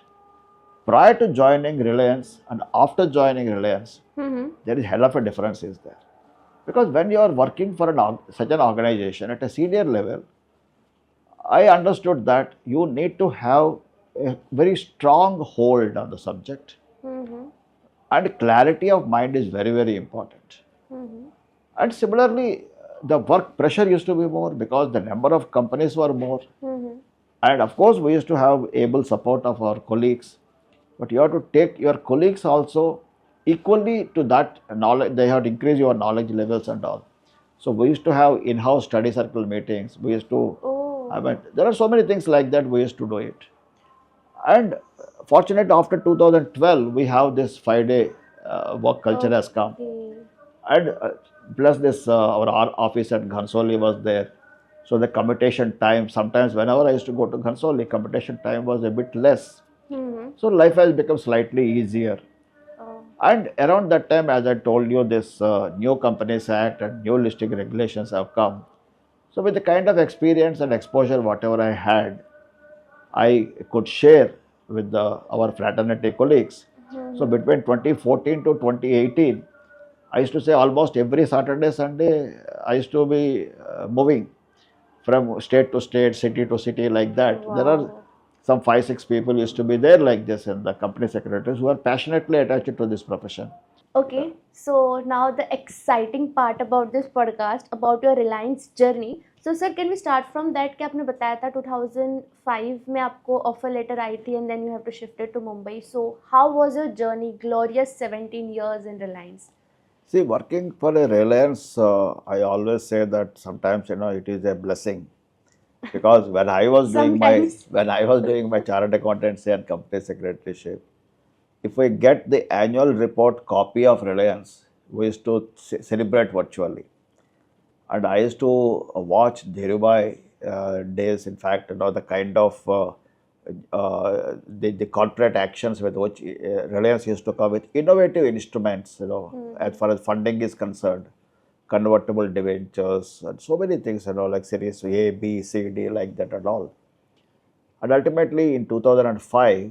S1: prior to joining Reliance and after joining Reliance, there is hell of a difference is there. Because when you are working for such an organization at a senior level, I understood that you need to have a very strong hold on the subject, and clarity of mind is very, very important. And similarly, the work pressure used to be more because the number of companies were more. And of course, we used to have able support of our colleagues, but you have to take your colleagues also equally to that knowledge. They have to increase your knowledge levels and all. So we used to have in-house study circle meetings. We used to, there are so many things like that. We used to do it. And fortunately, after 2012, we have this 5-day work culture has come. And plus this, our office at Ghansoli was there. So the commutation time, sometimes whenever I used to go to Ghansoli, commutation time was a bit less. So life has become slightly easier. And around that time, as I told you, this new Companies Act and new listing regulations have come. So with the kind of experience and exposure whatever I had, I could share with our fraternity colleagues. So between 2014 to 2018, I used to say almost every Saturday, Sunday, I used to be moving from state to state, city to city like that. There are some 5-6 people used to be there like this in the company secretaries who are passionately attached to this profession.
S2: Okay, so now the exciting part about this podcast, about your Reliance journey. So sir, can we start from that कि आपने बताया था 2005 में आपको offer letter आई थी and then you have to shift it to Mumbai. So how was your journey, glorious 17 years in Reliance?
S1: See, working for a Reliance, I always say that sometimes it is a blessing, because when I was doing my chartered accountancy and company secretaryship, if we get the annual report copy of Reliance, we used to celebrate virtually. And I used to watch Dhirubhai days. In fact, the kind of the corporate actions with which Reliance used to come with innovative instruments, as far as funding is concerned, convertible debentures and so many things, like series A, B, C, D, like that and all. And ultimately in 2005,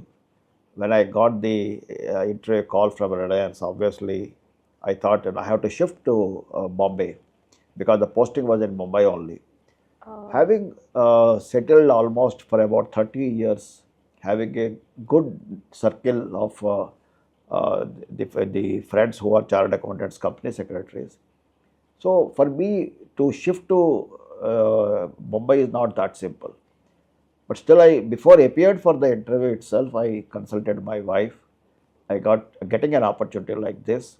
S1: when I got the interview call from Reliance, obviously I thought I have to shift to Bombay, because the posting was in Mumbai only. Having settled almost for about 30 years, having a good circle of the friends who are chartered accountants, company secretaries. So for me to shift to Mumbai is not that simple. But still, before I appeared for the interview itself, I consulted my wife. I got getting an opportunity like this.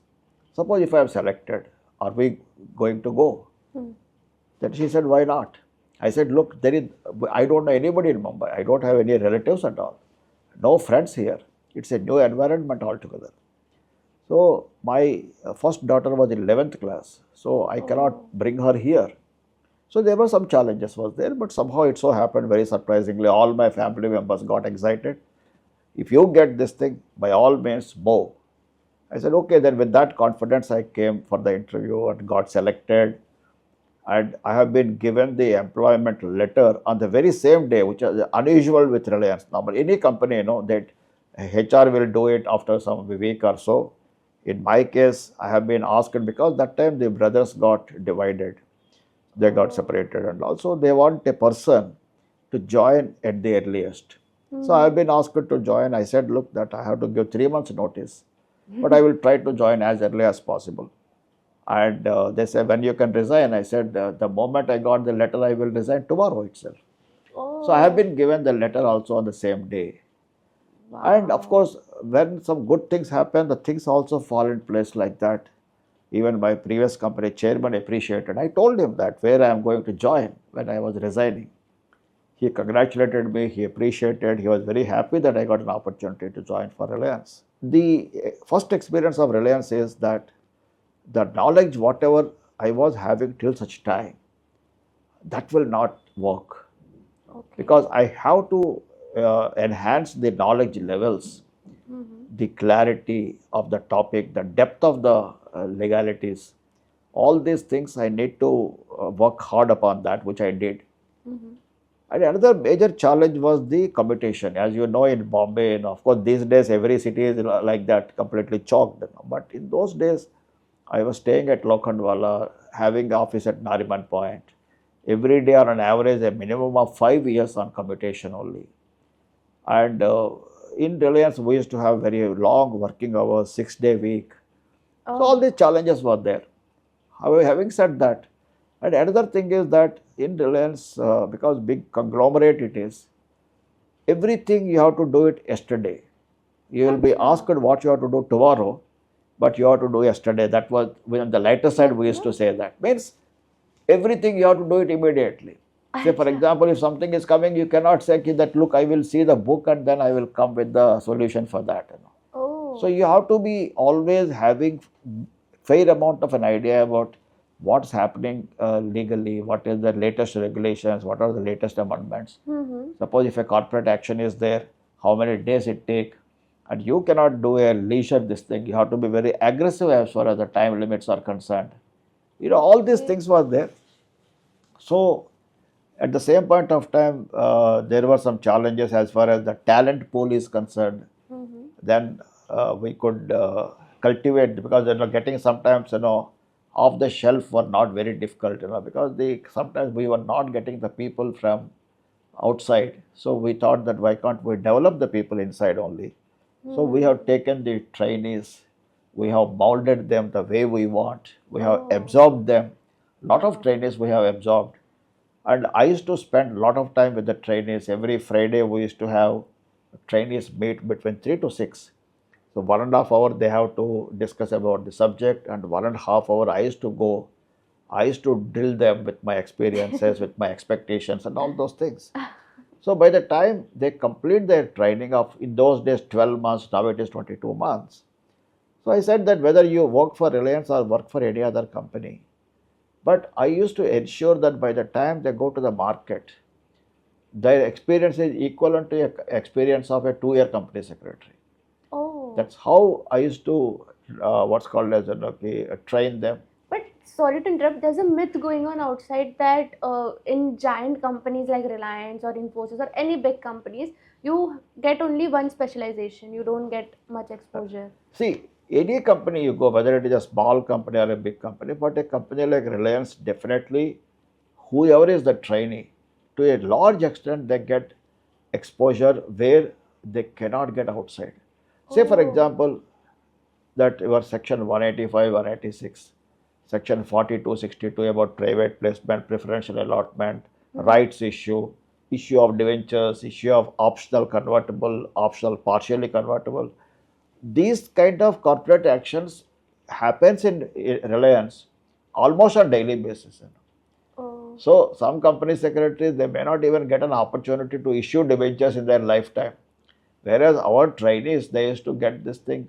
S1: Suppose if I am selected, are we going to go? Then she said, why not? I said, look, I don't know anybody in Mumbai. I don't have any relatives at all. No friends here. It's a new environment altogether. So my first daughter was in 11th class. So I cannot bring her here. So there were some challenges was there, but somehow it so happened very surprisingly, all my family members got excited. If you get this thing, by all means, go. I said, okay, then with that confidence, I came for the interview and got selected. And I have been given the employment letter on the very same day, which is unusual with Reliance. Normally, any company, that HR will do it after some week or so. In my case, I have been asked because that time the brothers got divided. They got separated, and also they want a person to join at the earliest. So I have been asked to join. I said, look, that I have to give 3 months notice, but I will try to join as early as possible. And they said, when you can resign? I said, the moment I got the letter, I will resign tomorrow itself. So I have been given the letter also on the same day. And of course, when some good things happen, the things also fall in place like that. Even my previous company chairman appreciated. I told him that where I am going to join when I was resigning. He congratulated me, he appreciated, he was very happy that I got an opportunity to join for Reliance. The first experience of Reliance is that the knowledge, whatever I was having till such time, that will not work. Because I have to enhance the knowledge levels, the clarity of the topic, the depth of the legalities. All these things I need to work hard upon that, which I did. And another major challenge was the commutation. As you know, in Bombay, and of course these days every city is like that, completely choked. But in those days, I was staying at Lokhandwala, having office at Nariman Point. Every day on an average, a minimum of 5 years on commutation only. And in Reliance, we used to have very long working hours, 6-day week. So all these challenges were there. However, having said that, and another thing is that in Reliance, because big conglomerate it is, everything you have to do it yesterday. You will be asked what you have to do tomorrow, but you have to do yesterday. That was, on the lighter side, we used to say that. Means everything you have to do it immediately. Say, for example, if something is coming, you cannot say that, look, I will see the book and then I will come with the solution for that. So you have to be always having fair amount of an idea about what's happening legally, what is the latest regulations, what are the latest amendments. Suppose if a corporate action is there, how many days it take, and you cannot do a leisure this thing. You have to be very aggressive as far as the time limits are concerned. All these things were there. So at the same point of time, there were some challenges as far as the talent pool is concerned. Then we could cultivate, because getting sometimes off the shelf were not very difficult, because sometimes we were not getting the people from outside. So we thought that why can't we develop the people inside only? So we have taken the trainees, we have molded them the way we want, we have absorbed them. Lot of trainees we have absorbed. And I used to spend a lot of time with the trainees. Every Friday we used to have trainees meet between 3 to 6. So 1.5 hours they have to discuss about the subject, and 1.5 hours I used to go. I used to drill them with my experiences, with my expectations and all those things. So by the time they complete their training of, in those days, 12 months, now it is 22 months. So I said that whether you work for Reliance or work for any other company, but I used to ensure that by the time they go to the market, their experience is equivalent to the experience of a 2-year company secretary. That's how I used to, what's called as train them.
S2: But sorry to interrupt, there's a myth going on outside that in giant companies like Reliance or Infosys or any big companies, you get only one specialization, you don't get much exposure.
S1: See, any company you go, whether it is a small company or a big company, but a company like Reliance, definitely whoever is the trainee, to a large extent they get exposure where they cannot get outside. Say for example, that your section 185, 186. Section 42, 62 about private placement, preferential allotment, rights issue, issue of debentures, issue of optional convertible, optional partially convertible. These kind of corporate actions happens in Reliance almost on daily basis.
S2: Oh.
S1: So some company secretaries, they may not even get an opportunity to issue debentures in their lifetime. Whereas our trainees, they used to get this thing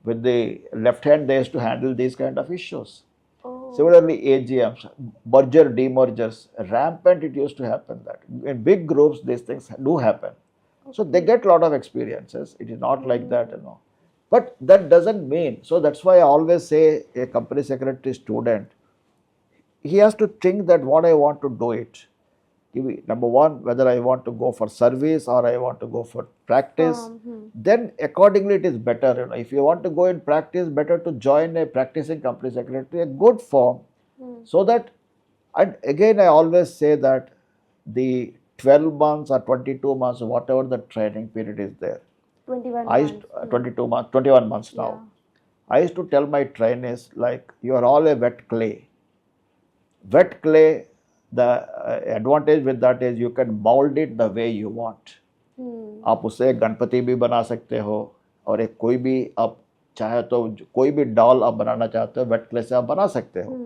S1: with the left hand, they used to handle these kind of issues.
S2: Oh.
S1: Similarly, AGMs, merger, demergers, rampant it used to happen that. In big groups, these things do happen. So they get a lot of experiences. It is not like that, But that doesn't mean, so that's why I always say a company secretary student, he has to think that what I want to do it. Number one, whether I want to go for service or I want to go for practice, then accordingly it is better. If you want to go in practice, better to join a practicing company secretary, a good firm, so that, and again I always say that the 12 months or 22 months, whatever the training period is there,
S2: 21
S1: I used
S2: months.
S1: 22 months, 21 months now.
S2: Yeah.
S1: I used to tell my trainees, like, you are all a wet clay. Wet clay, the advantage with that is you can mold it the way you want. आप उसे गणपति भी बना सकते हो और एक कोई भी आप चाहे तो कोई भी डॉल आप बनाना चाहते हो वेट क्ले से आप बना सकते हो.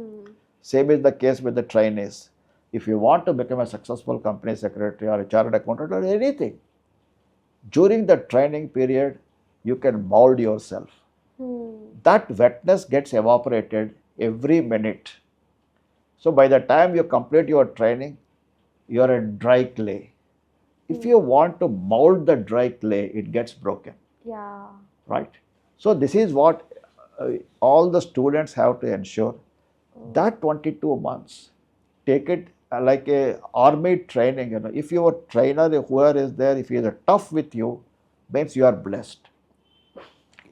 S1: Same is the case with the trainees. If you want to become a successful company secretary or a chartered accountant or anything, during the training period, you can mold yourself. That wetness gets evaporated every minute. So by the time you complete your training, you are a dry clay. If you want to mold the dry clay, it gets broken.
S2: Yeah.
S1: Right? So this is what all the students have to ensure. That 22 months, take it like a army training. If your trainer, whoever is there, if he is tough with you, means you are blessed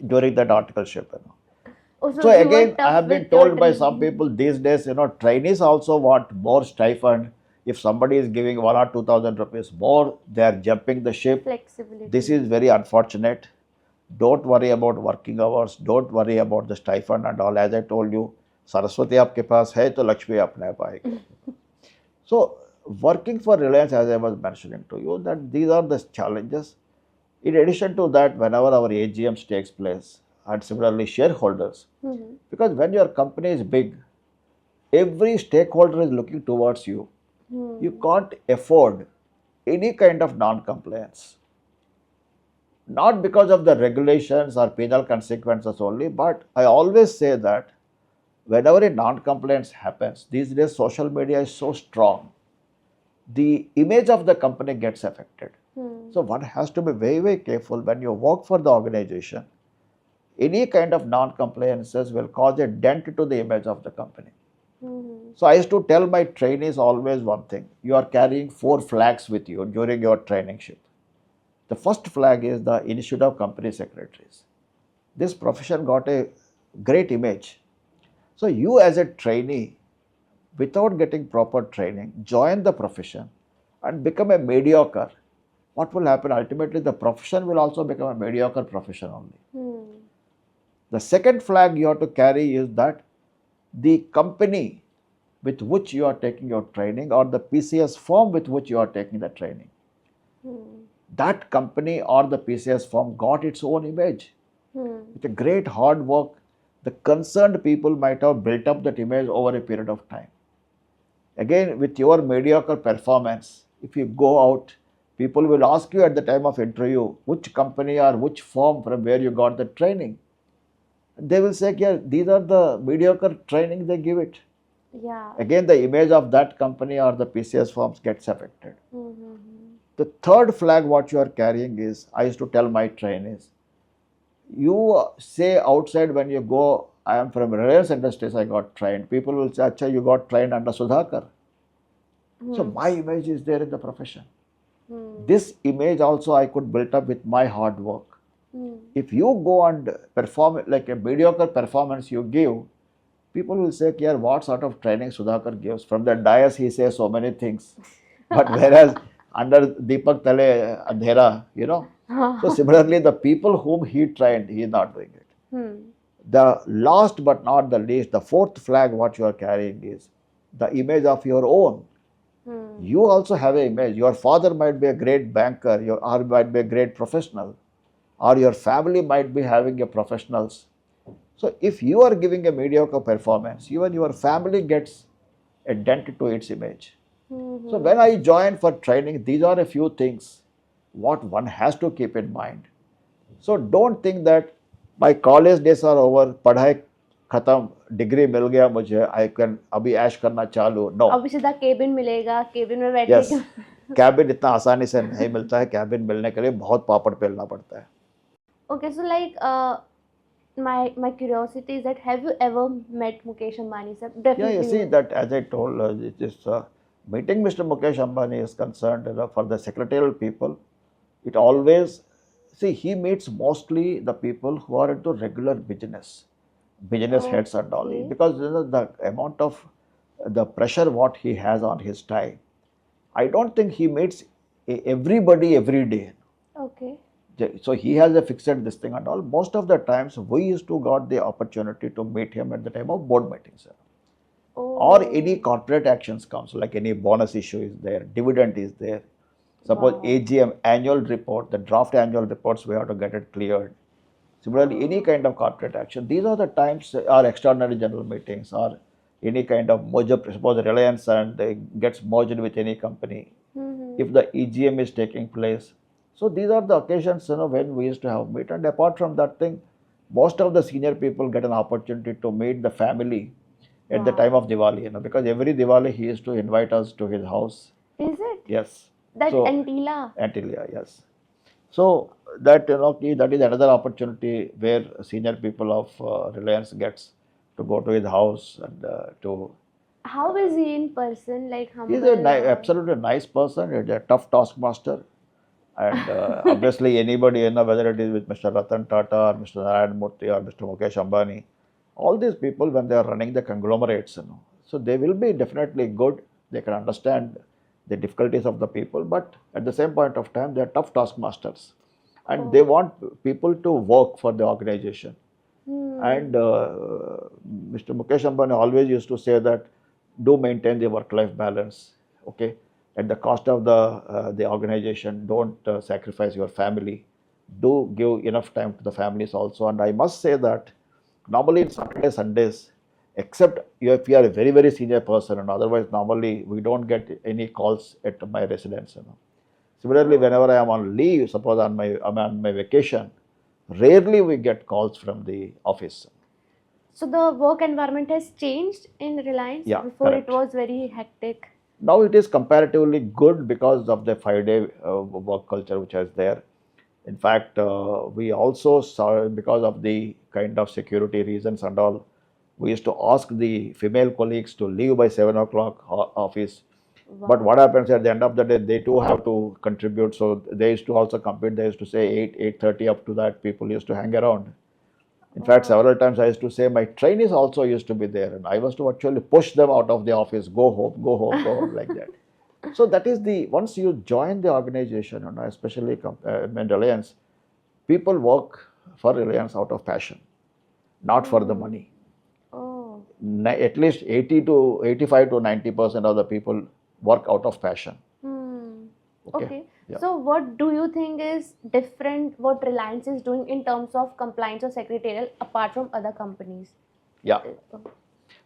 S1: during that articleship.
S2: Oh,
S1: So
S2: you were
S1: again, I
S2: tough
S1: have been
S2: with your
S1: told by some people these days, trainees also want more stipend. If somebody is giving 1 or 2,000 rupees more, they are jumping the ship.
S2: Flexibility.
S1: This is very unfortunate. Don't worry about working hours. Don't worry about the stipend and all. As I told you, Saraswati आपके पास है तो लक्ष्मी अपने आप आएगी. So working for Reliance, as I was mentioning to you, that these are the challenges. In addition to that, whenever our AGMs takes place, and similarly shareholders, because when your company is big, every stakeholder is looking towards you. You can't afford any kind of non-compliance. Not because of the regulations or penal consequences only, but I always say that whenever a non-compliance happens, these days social media is so strong, the image of the company gets affected. So one has to be very, very careful when you work for the organization. Any kind of non-compliances will cause a dent to the image of the company. So I used to tell my trainees always one thing: you are carrying 4 flags with you during your trainingship. The first flag is the Institute of Company Secretaries. This profession got a great image. So you as a trainee, without getting proper training, join the profession and become a mediocre. What will happen? Ultimately, the profession will also become a mediocre profession only. The second flag you have to carry is that the company with which you are taking your training or the PCS firm with which you are taking the training, that company or the PCS firm got its own image. With a great hard work, the concerned people might have built up that image over a period of time. Again, with your mediocre performance, if you go out, people will ask you at the time of interview, which company or which firm from where you got the training. They will say, yeah, these are the mediocre training they give it.
S2: Yeah.
S1: Again, the image of that company or the PCS firms gets affected. The third flag what you are carrying is, I used to tell my trainees, you say outside when you go, I am from Reliance Industries, I got trained. People will say, Acha, you got trained under Sudhakar. So my image is there in the profession. This image also I could build up with my hard work. If you go and perform like a mediocre performance you give, people will say, yeah, what sort of training Sudhakar gives? From the dais he says so many things. But whereas under Deepak Tale Andhera, So similarly, the people whom he trained, he is not doing it. The last but not the least, the fourth flag what you are carrying is the image of your own. You also have an image. Your father might be a great banker, or might be a great professional, or your family might be having a professionals. So if you are giving a mediocre performance, even your family gets a dent to its image. So when I joined for training, these are a few things what one has to keep in mind. So don't think that my college days are over, पढ़ाई खत्म, degree मिल गया मुझे, I can अभी ऐश करना चालू. No.
S2: अभी सीधा cabin मिलेगा, केबिन में बैठ
S1: Yes.
S2: के
S1: कैबिन इतना आसानी से नहीं मिलता है. कैबिन मिलने के लिए बहुत पापड़ बेलना पड़ता है.
S2: Okay, so like my curiosity is that have you ever met Mukesh Ambani sir?
S1: Yeah,
S2: Definitely.
S1: you see that as I told, it is meeting Mr. Mukesh Ambani is concerned, for the secretarial people. It always, see, he meets mostly the people who are into regular business heads and all,
S2: Okay.
S1: because the amount of the pressure what he has on his time. I don't think he meets everybody every day.
S2: Okay.
S1: So he has a fixed this thing and all. Most of the times we used to got the opportunity to meet him at the time of board meetings. Or any corporate actions comes, like any bonus issue is there, dividend is there. Suppose
S2: Wow.
S1: AGM annual report, the draft annual reports, we have to get it cleared. Similarly, any kind of corporate action, these are the times, or extraordinary general meetings, or any kind of merger. Suppose Reliance and gets merged with any company, if the EGM is taking place. So these are the occasions, when we used to have meet. And apart from that thing, most of the senior people get an opportunity to meet the family at the time of Diwali, because every Diwali he used to invite us to his house.
S2: Is it?
S1: Yes.
S2: That
S1: So,
S2: Antila.
S1: Antilia, yes. So that that is another opportunity where senior people of Reliance gets to go to his house and to.
S2: How is he in person? Like humble?
S1: He's a absolutely nice person. He's a tough taskmaster, and obviously anybody, whether it is with Mr. Ratan Tata or Mr. Narayan Murthy or Mr. Mukesh Ambani, all these people when they are running the conglomerates, so they will be definitely good. They can understand the difficulties of the people, but at the same point of time, they are tough taskmasters, and they want people to work for the organization. And Mr. Mukesh Ambani always used to say that do maintain the work-life balance, okay, at the cost of the organization. Don't sacrifice your family. Do give enough time to the families also. And I must say that normally in Saturday, Sundays, except if you are a very, very senior person, and otherwise normally we don't get any calls at my residence. Similarly, whenever I am on leave, suppose I'm on my vacation, rarely we get calls from the office.
S2: So the work environment has changed in Reliance.
S1: Yeah,
S2: Before
S1: correct.
S2: it was very hectic.
S1: Now it is comparatively good because of the 5-day work culture which is there. In fact, we also saw, because of the kind of security reasons and all, we used to ask the female colleagues to leave by 7 o'clock office.
S2: Wow.
S1: But what happens at the end of the day, they too have to contribute. So they used to also compete. They used to say 8:30 up to that. People used to hang around. In fact, several times I used to say my trainees also used to be there, and I was to actually push them out of the office, go home, go home, go home, like that. So that is once you join the organization, especially in Reliance, people work for Reliance out of passion, not for the money.
S2: Oh.
S1: At least 85 to 90% of the people work out of passion.
S2: Okay.
S1: Yeah.
S2: So what do you think is different what Reliance is doing in terms of compliance or secretarial apart from other companies?
S1: Yeah.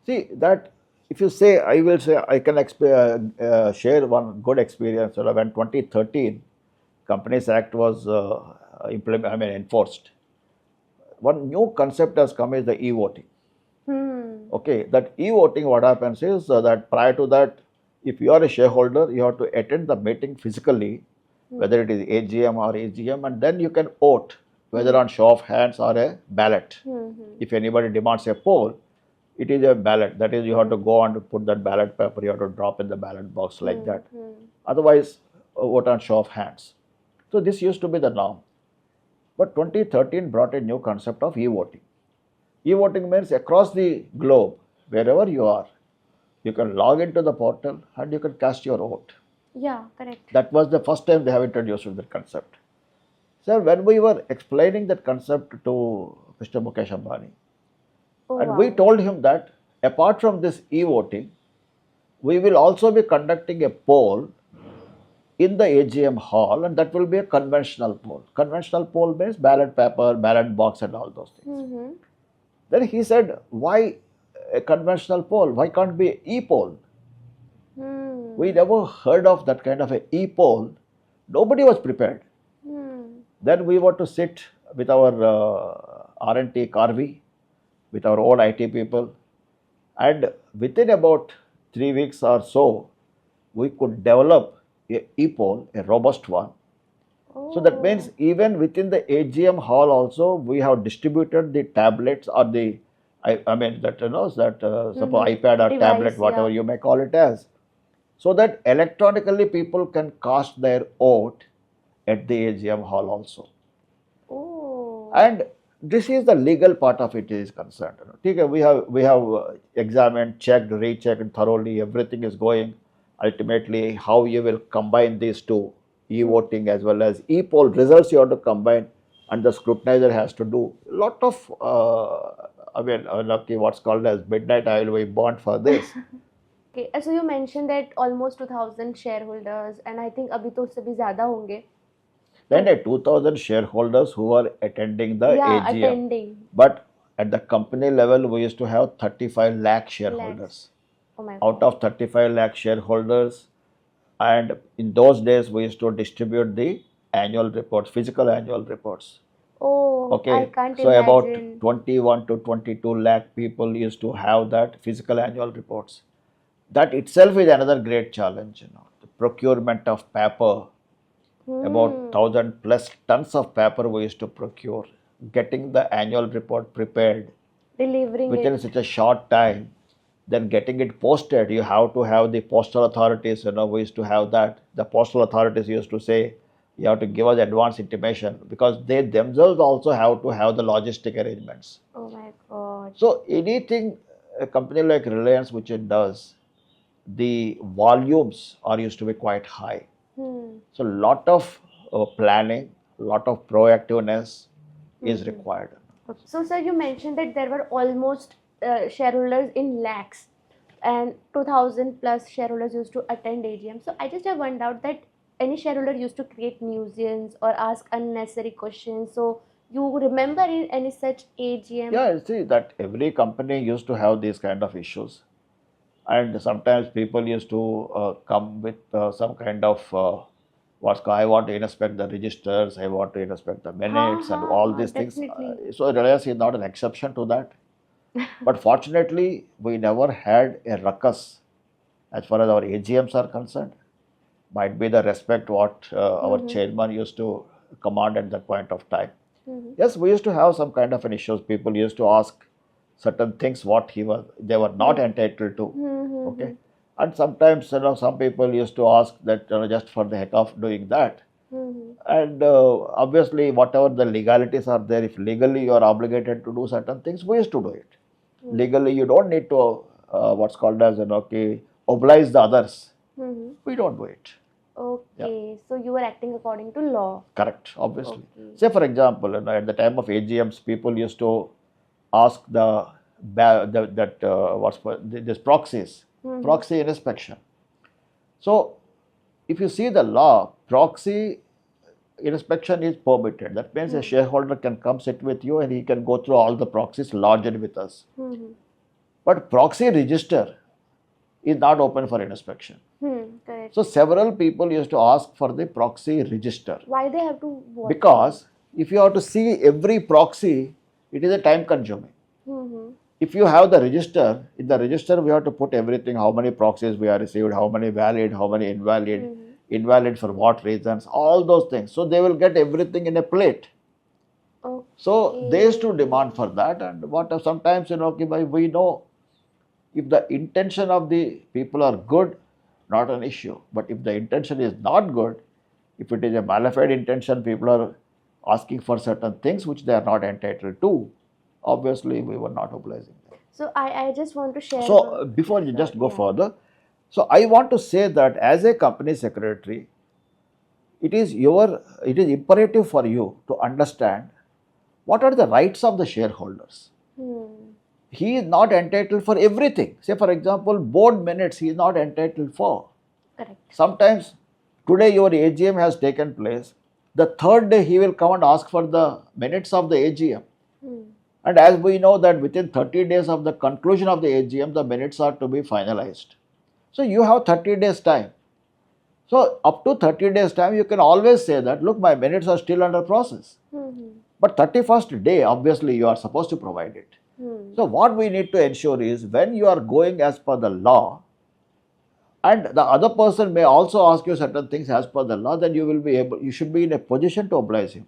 S1: See that if you say, I will say, I can share one good experience. When 2013 Companies Act was enforced, one new concept has come is the e-voting. Okay, that e-voting, what happens is that prior to that, if you are a shareholder, you have to attend the meeting physically, whether it is AGM or AGM, and then you can vote, whether on show of hands or a ballot. If anybody demands a poll, it is a ballot. That is, you have to go and put that ballot paper, you have to drop in the ballot box like that. Otherwise, vote on show of hands. So this used to be the norm. But 2013 brought a new concept of e-voting. E-voting means across the globe, wherever you are, you can log into the portal and you can cast your vote.
S2: Yeah, correct.
S1: That was the first time they have introduced that concept. So when we were explaining that concept to Mr. Mukesh Ambani,
S2: Oh,
S1: And
S2: wow.
S1: we told him that apart from this e-voting, we will also be conducting a poll in the AGM hall, and that will be a conventional poll. Conventional poll means ballot paper, ballot box, and all those things.
S2: Mm-hmm.
S1: Then he said, why a conventional poll? Why can't be e-poll?
S2: Hmm.
S1: We never heard of that kind of a e-poll. Nobody was prepared.
S2: Hmm.
S1: Then we were to sit with our R&T Carvey, with our own IT people, and within about 3 weeks or so, we could develop a e-poll, a robust one. So that means
S2: Oh.
S1: even within the AGM hall also, we have distributed the tablets or the, I mean that, suppose iPad or tablet,
S2: Device,
S1: whatever
S2: yeah.
S1: you may call it as, so that electronically people can cast their vote at the AGM hall also.
S2: Oh.
S1: And this is the legal part of it is concerned. Okay, we have examined, checked, rechecked thoroughly. Everything is going. Ultimately, how you will combine these two, e-voting as well as e-poll results, you have to combine, and the scrutinizer has to do a lot of. What's called as midnight oil we bond for this.
S2: Okay, so you mentioned that almost 2000 shareholders, and I think अभी तो उससे भी ज़्यादा होंगे.
S1: Then 2,000 shareholders who are attending the
S2: Yeah,
S1: AGM.
S2: attending.
S1: But at the company level, we used to have 35 lakh shareholders.
S2: Oh my
S1: Out
S2: God.
S1: of 35 lakh shareholders, and in those days, we used to distribute the annual reports, physical annual reports.
S2: Oh, I
S1: Okay,
S2: can't
S1: so about
S2: imagine.
S1: 21 to 22 lakh people used to have that physical annual reports. That itself is another great challenge, the procurement of paper, about 1,000 plus tons of paper we used to procure, getting the annual report prepared
S2: Delivering
S1: within
S2: it.
S1: such a short time, then getting it posted. You have to have the postal authorities, we used to have that. The postal authorities used to say, you have to give us advance intimation, because they themselves also have to have the logistic arrangements.
S2: Oh my God.
S1: So anything a company like Reliance which it does, the volumes are used to be quite high.
S2: Hmm.
S1: So lot of planning, lot of proactiveness is required.
S2: Okay. So, sir, you mentioned that there were almost shareholders in lakhs, and 2000 plus shareholders used to attend AGM. So, I just have one doubt that any shareholder used to create nuisance or ask unnecessary questions. So, you remember in any such AGM?
S1: Yeah, you see that every company used to have these kind of issues, and sometimes people used to come with some kind of I want to inspect the registers, I want to inspect the minutes, and all these things.
S2: Definitely.
S1: So Reliance is not an exception to that. But fortunately, we never had a ruckus as far as our AGMs are concerned. Might be the respect what our chairman used to command at that point of time. Yes, we used to have some kind of an issues. People used to ask certain things what they were not entitled to. Okay, and sometimes some people used to ask that just for the heck of doing that. And obviously, whatever the legalities are there, if legally you are obligated to do certain things, we used to do it. Legally, you don't need to what's called as oblige the others. We don't do it.
S2: Okay, so you were acting according to law.
S1: Correct, obviously.
S2: Okay.
S1: Say for example, at the time of AGMs, people used to ask this proxies, proxy inspection. So, if you see the law, proxy inspection is permitted. That means a shareholder can come sit with you and he can go through all the proxies lodged with us. But proxy register is not open for inspection.
S2: Correct.
S1: So several people used to ask for the proxy register.
S2: Why they have to watch?
S1: Because if you have to see every proxy, it is a time consuming. If you have the register, in the register we have to put everything, how many proxies we have received, how many valid, how many invalid, invalid for what reasons, all those things. So they will get everything in a plate.
S2: Okay.
S1: So they used to demand for that, and sometimes we know if the intention of the people are good, not an issue. But if the intention is not good, if it is a malified intention, people are asking for certain things which they are not entitled to, obviously we were not obliging them.
S2: So I just want to share.
S1: So before you just go further, so I want to say that as a company secretary, it is imperative for you to understand what are the rights of the shareholders. he is not entitled for everything. Say for example, board minutes he is not entitled for.
S2: Correct.
S1: Sometimes today your AGM has taken place, the third day he will come and ask for the minutes of the AGM. And as we know that within 30 days of the conclusion of the AGM, the minutes are to be finalized. So you have 30 days time. So up to 30 days time, you can always say that, look, my minutes are still under process. But 31st day, obviously, you are supposed to provide it. So what we need to ensure is when you are going as per the law, and the other person may also ask you certain things as per the law, then you should be in a position to oblige him.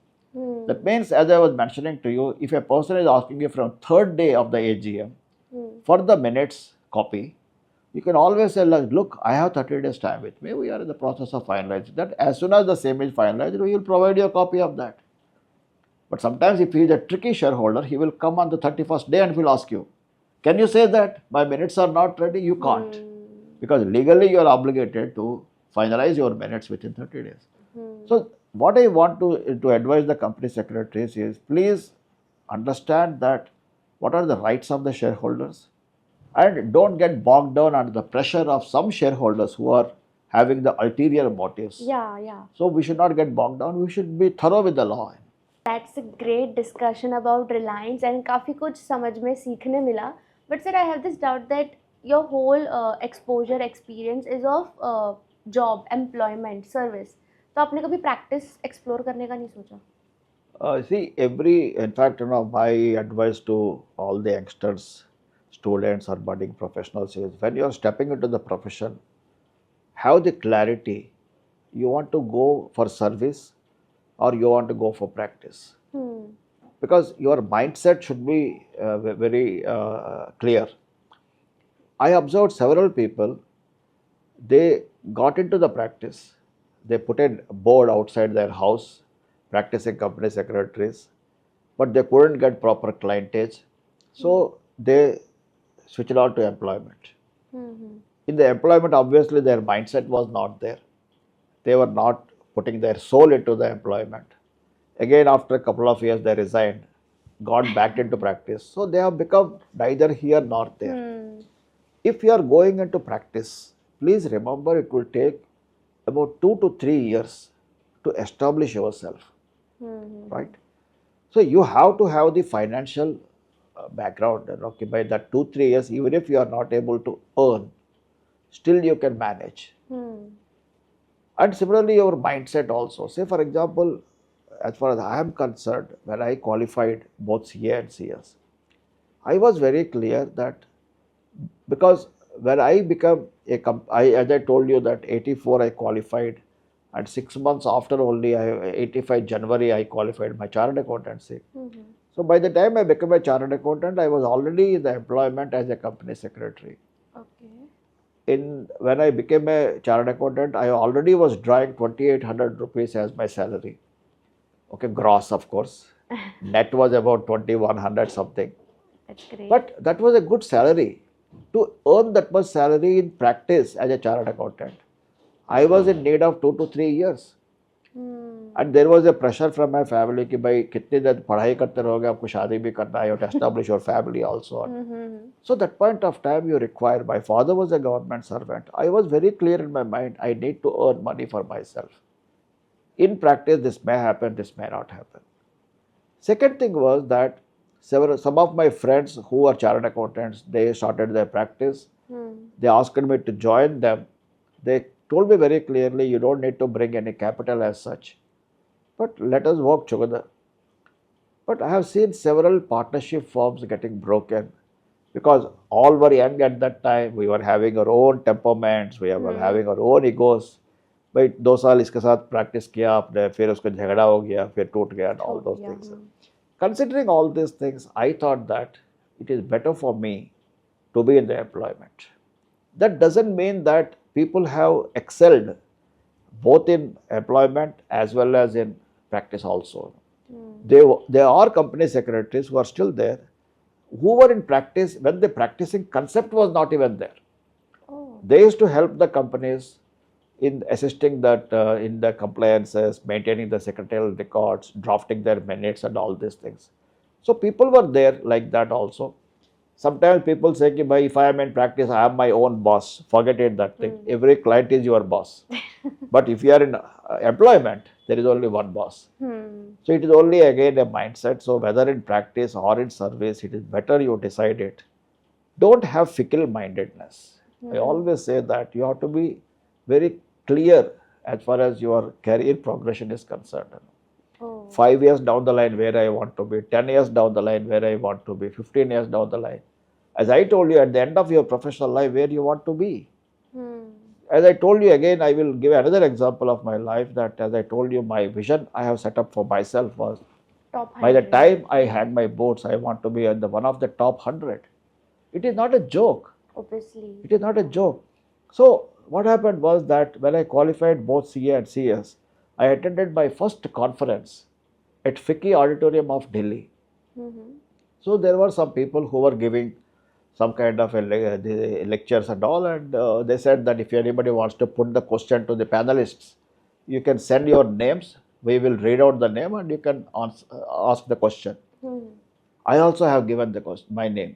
S1: That means, as I was mentioning to you, if a person is asking you from third day of the AGM for the minutes copy, you can always say, look, I have 30 days time with me. We are in the process of finalizing that. As soon as the same is finalized, we will provide you a copy of that. But sometimes if he is a tricky shareholder, he will come on the 31st day and will ask you, can you say that my minutes are not ready? You can't. Because legally you are obligated to finalize your minutes within 30 days. So what I want to advise the company secretaries is, please understand that what are the rights of the shareholders, and don't get bogged down under the pressure of some shareholders who are having the ulterior motives.
S2: Yeah.
S1: So we should not get bogged down. We should be thorough with the law.
S2: That's a great discussion about Reliance and काफ़ी कुछ समझ में सीखने मिला. But sir, I have this doubt that your whole exposure experience is of job, employment, service. तो आपने कभी practice explore करने का नहीं सोचा?
S1: In fact, my advice to all the youngsters, students or budding professionals is, when you are stepping into the profession, have the clarity. You want to go for service or you want to go for practice. Because your mindset should be very clear. I observed several people, they got into the practice, they put a board outside their house, practicing company secretaries, but they couldn't get proper clientage, so they switched on to employment. In the employment, obviously their mindset was not there. They were not putting their soul into the employment. Again, after a couple of years, they resigned, got back into practice. So they have become neither here nor there. If you are going into practice, please remember it will take about 2 to 3 years to establish yourself. Right? So you have to have the financial background. Okay, by that 2-3 years, even if you are not able to earn, still you can manage. And similarly, your mindset also. Say for example, as far as I am concerned, when I qualified both CA and CS, I was very clear that, because when I become as I told you that 84 I qualified, and 6 months after only, 85 January I qualified my chartered accountancy. So by the time I became a chartered accountant, I was already in the employment as a company secretary. When I became a chartered accountant, I already was drawing 2,800 rupees as my salary. Okay, gross of course. Net was about 2,100 something.
S2: That's great.
S1: But that was a good salary. To earn that much salary in practice as a chartered accountant, I was in need of 2 to 3 years. And there was a pressure from my family कि भाई कितनी देर पढ़ाई करते रहोगे, आपको शादी भी करना है, you have to establish your family also. So that point of time you require. My father was a government servant. I was very clear in my mind, I need to earn money for myself. In practice, this may happen, this may not happen. Second thing was that some of my friends who are chartered accountants, they started their practice. They asked me to join them. They told me very clearly, you don't need to bring any capital as such, but let us work together. But I have seen several partnership firms getting broken because all were young at that time. We were having our own temperaments, we were having our own egos. भाई 2 साल इसके साथ practice किया आपने, फिर उसका झगड़ा हो गया, फिर टूट गया, and all those things. Considering all these things, I thought that it is better for me to be in the employment. That doesn't mean that people have excelled both in employment as well as in practice also. There are company secretaries who are still there, who were in practice when the practicing concept was not even there. They used to help the companies in assisting that in the compliances, maintaining the secretarial records, drafting their minutes and all these things. So people were there like that also. Sometimes people say, ki, bhai, if I am in practice, I am my own boss. Forget it, that thing. Every client is your boss. But if you are in employment, there is only one boss. So it is only again a mindset. So whether in practice or in service, it is better you decide it. Don't have fickle mindedness. I always say that you have to be very clear as far as your career progression is concerned. 5 years down the line where I want to be, 10 years down the line where I want to be, 15 years down the line. As I told you, at the end of your professional life, where you want to be. As I told you again, I will give another example of my life, that as I told you, my vision I have set up for myself was,
S2: Top
S1: by the
S2: 100.
S1: time I had my boards, I want to be in the one of the top 100. It is not a joke.
S2: Obviously.
S1: It is not a joke. So what happened was that when I qualified both CA and CS, I attended my first conference at FICCI Auditorium of Delhi. So there were some people who were giving some kind of the lectures and all, and they said that if anybody wants to put the question to the panelists, you can send your names, we will read out the name and you can ask the question. I also have given the question, my name.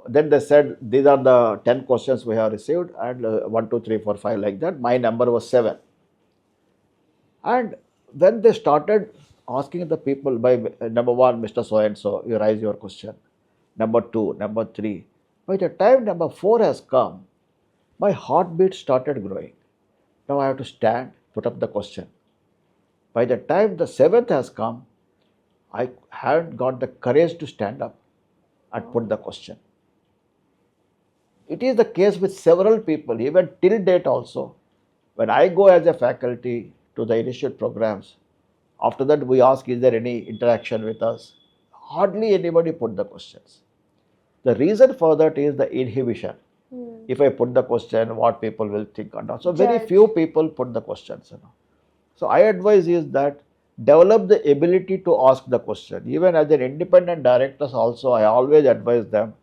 S1: Then they said, these are the 10 questions we have received, and 1, 2, 3, 4, 5 like that. My number was 7. And when they started asking the people by number 1, Mr. So-and-so, you raise your question. Number 2, number 3. By the time number 4 has come, my heartbeat started growing. Now I have to stand, put up the question. By the time the 7th has come, I hadn't got the courage to stand up and put the question. It is the case with several people, even till date also. When I go as a faculty to the initial programs, after that we ask, is there any interaction with us? Hardly anybody put the questions. The reason for that is the inhibition. If I put the question, what people will think and all. So very few people put the questions. So I advise is that develop the ability to ask the question. Even as an independent directors also, I always advise them,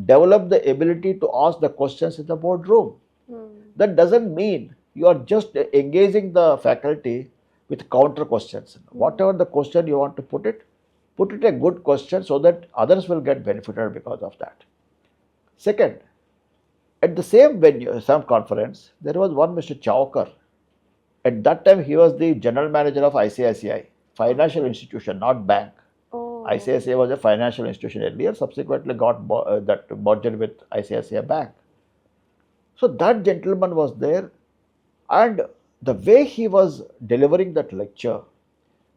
S1: develop the ability to ask the questions in the boardroom. That doesn't mean you are just engaging the faculty with counter questions. Whatever the question you want to put it a good question so that others will get benefited because of that. Second, at the same venue, some conference, there was one Mr. Chowkar. At that time, he was the general manager of ICSI, financial institution, not bank. ICSI was a financial institution earlier, subsequently got that merged with ICSI Bank. So that gentleman was there, and the way he was delivering that lecture,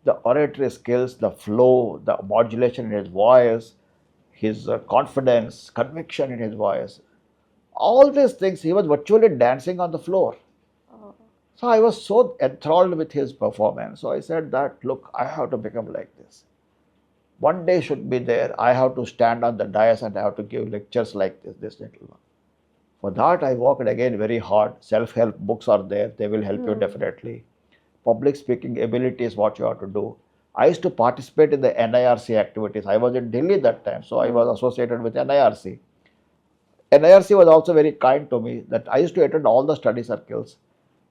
S1: the oratory skills, the flow, the modulation in his voice, his confidence, conviction in his voice, all these things, he was virtually dancing on the floor. So I was so enthralled with his performance. So I said that, look, I have to become like this. One day should be there. I have to stand on the dais and I have to give lectures like this gentleman. For that, I worked again very hard. Self-help books are there. They will help you definitely. Public speaking ability is what you have to do. I used to participate in the NIRC activities. I was in Delhi that time, so I was associated with NIRC. NIRC was also very kind to me, that I used to attend all the study circles.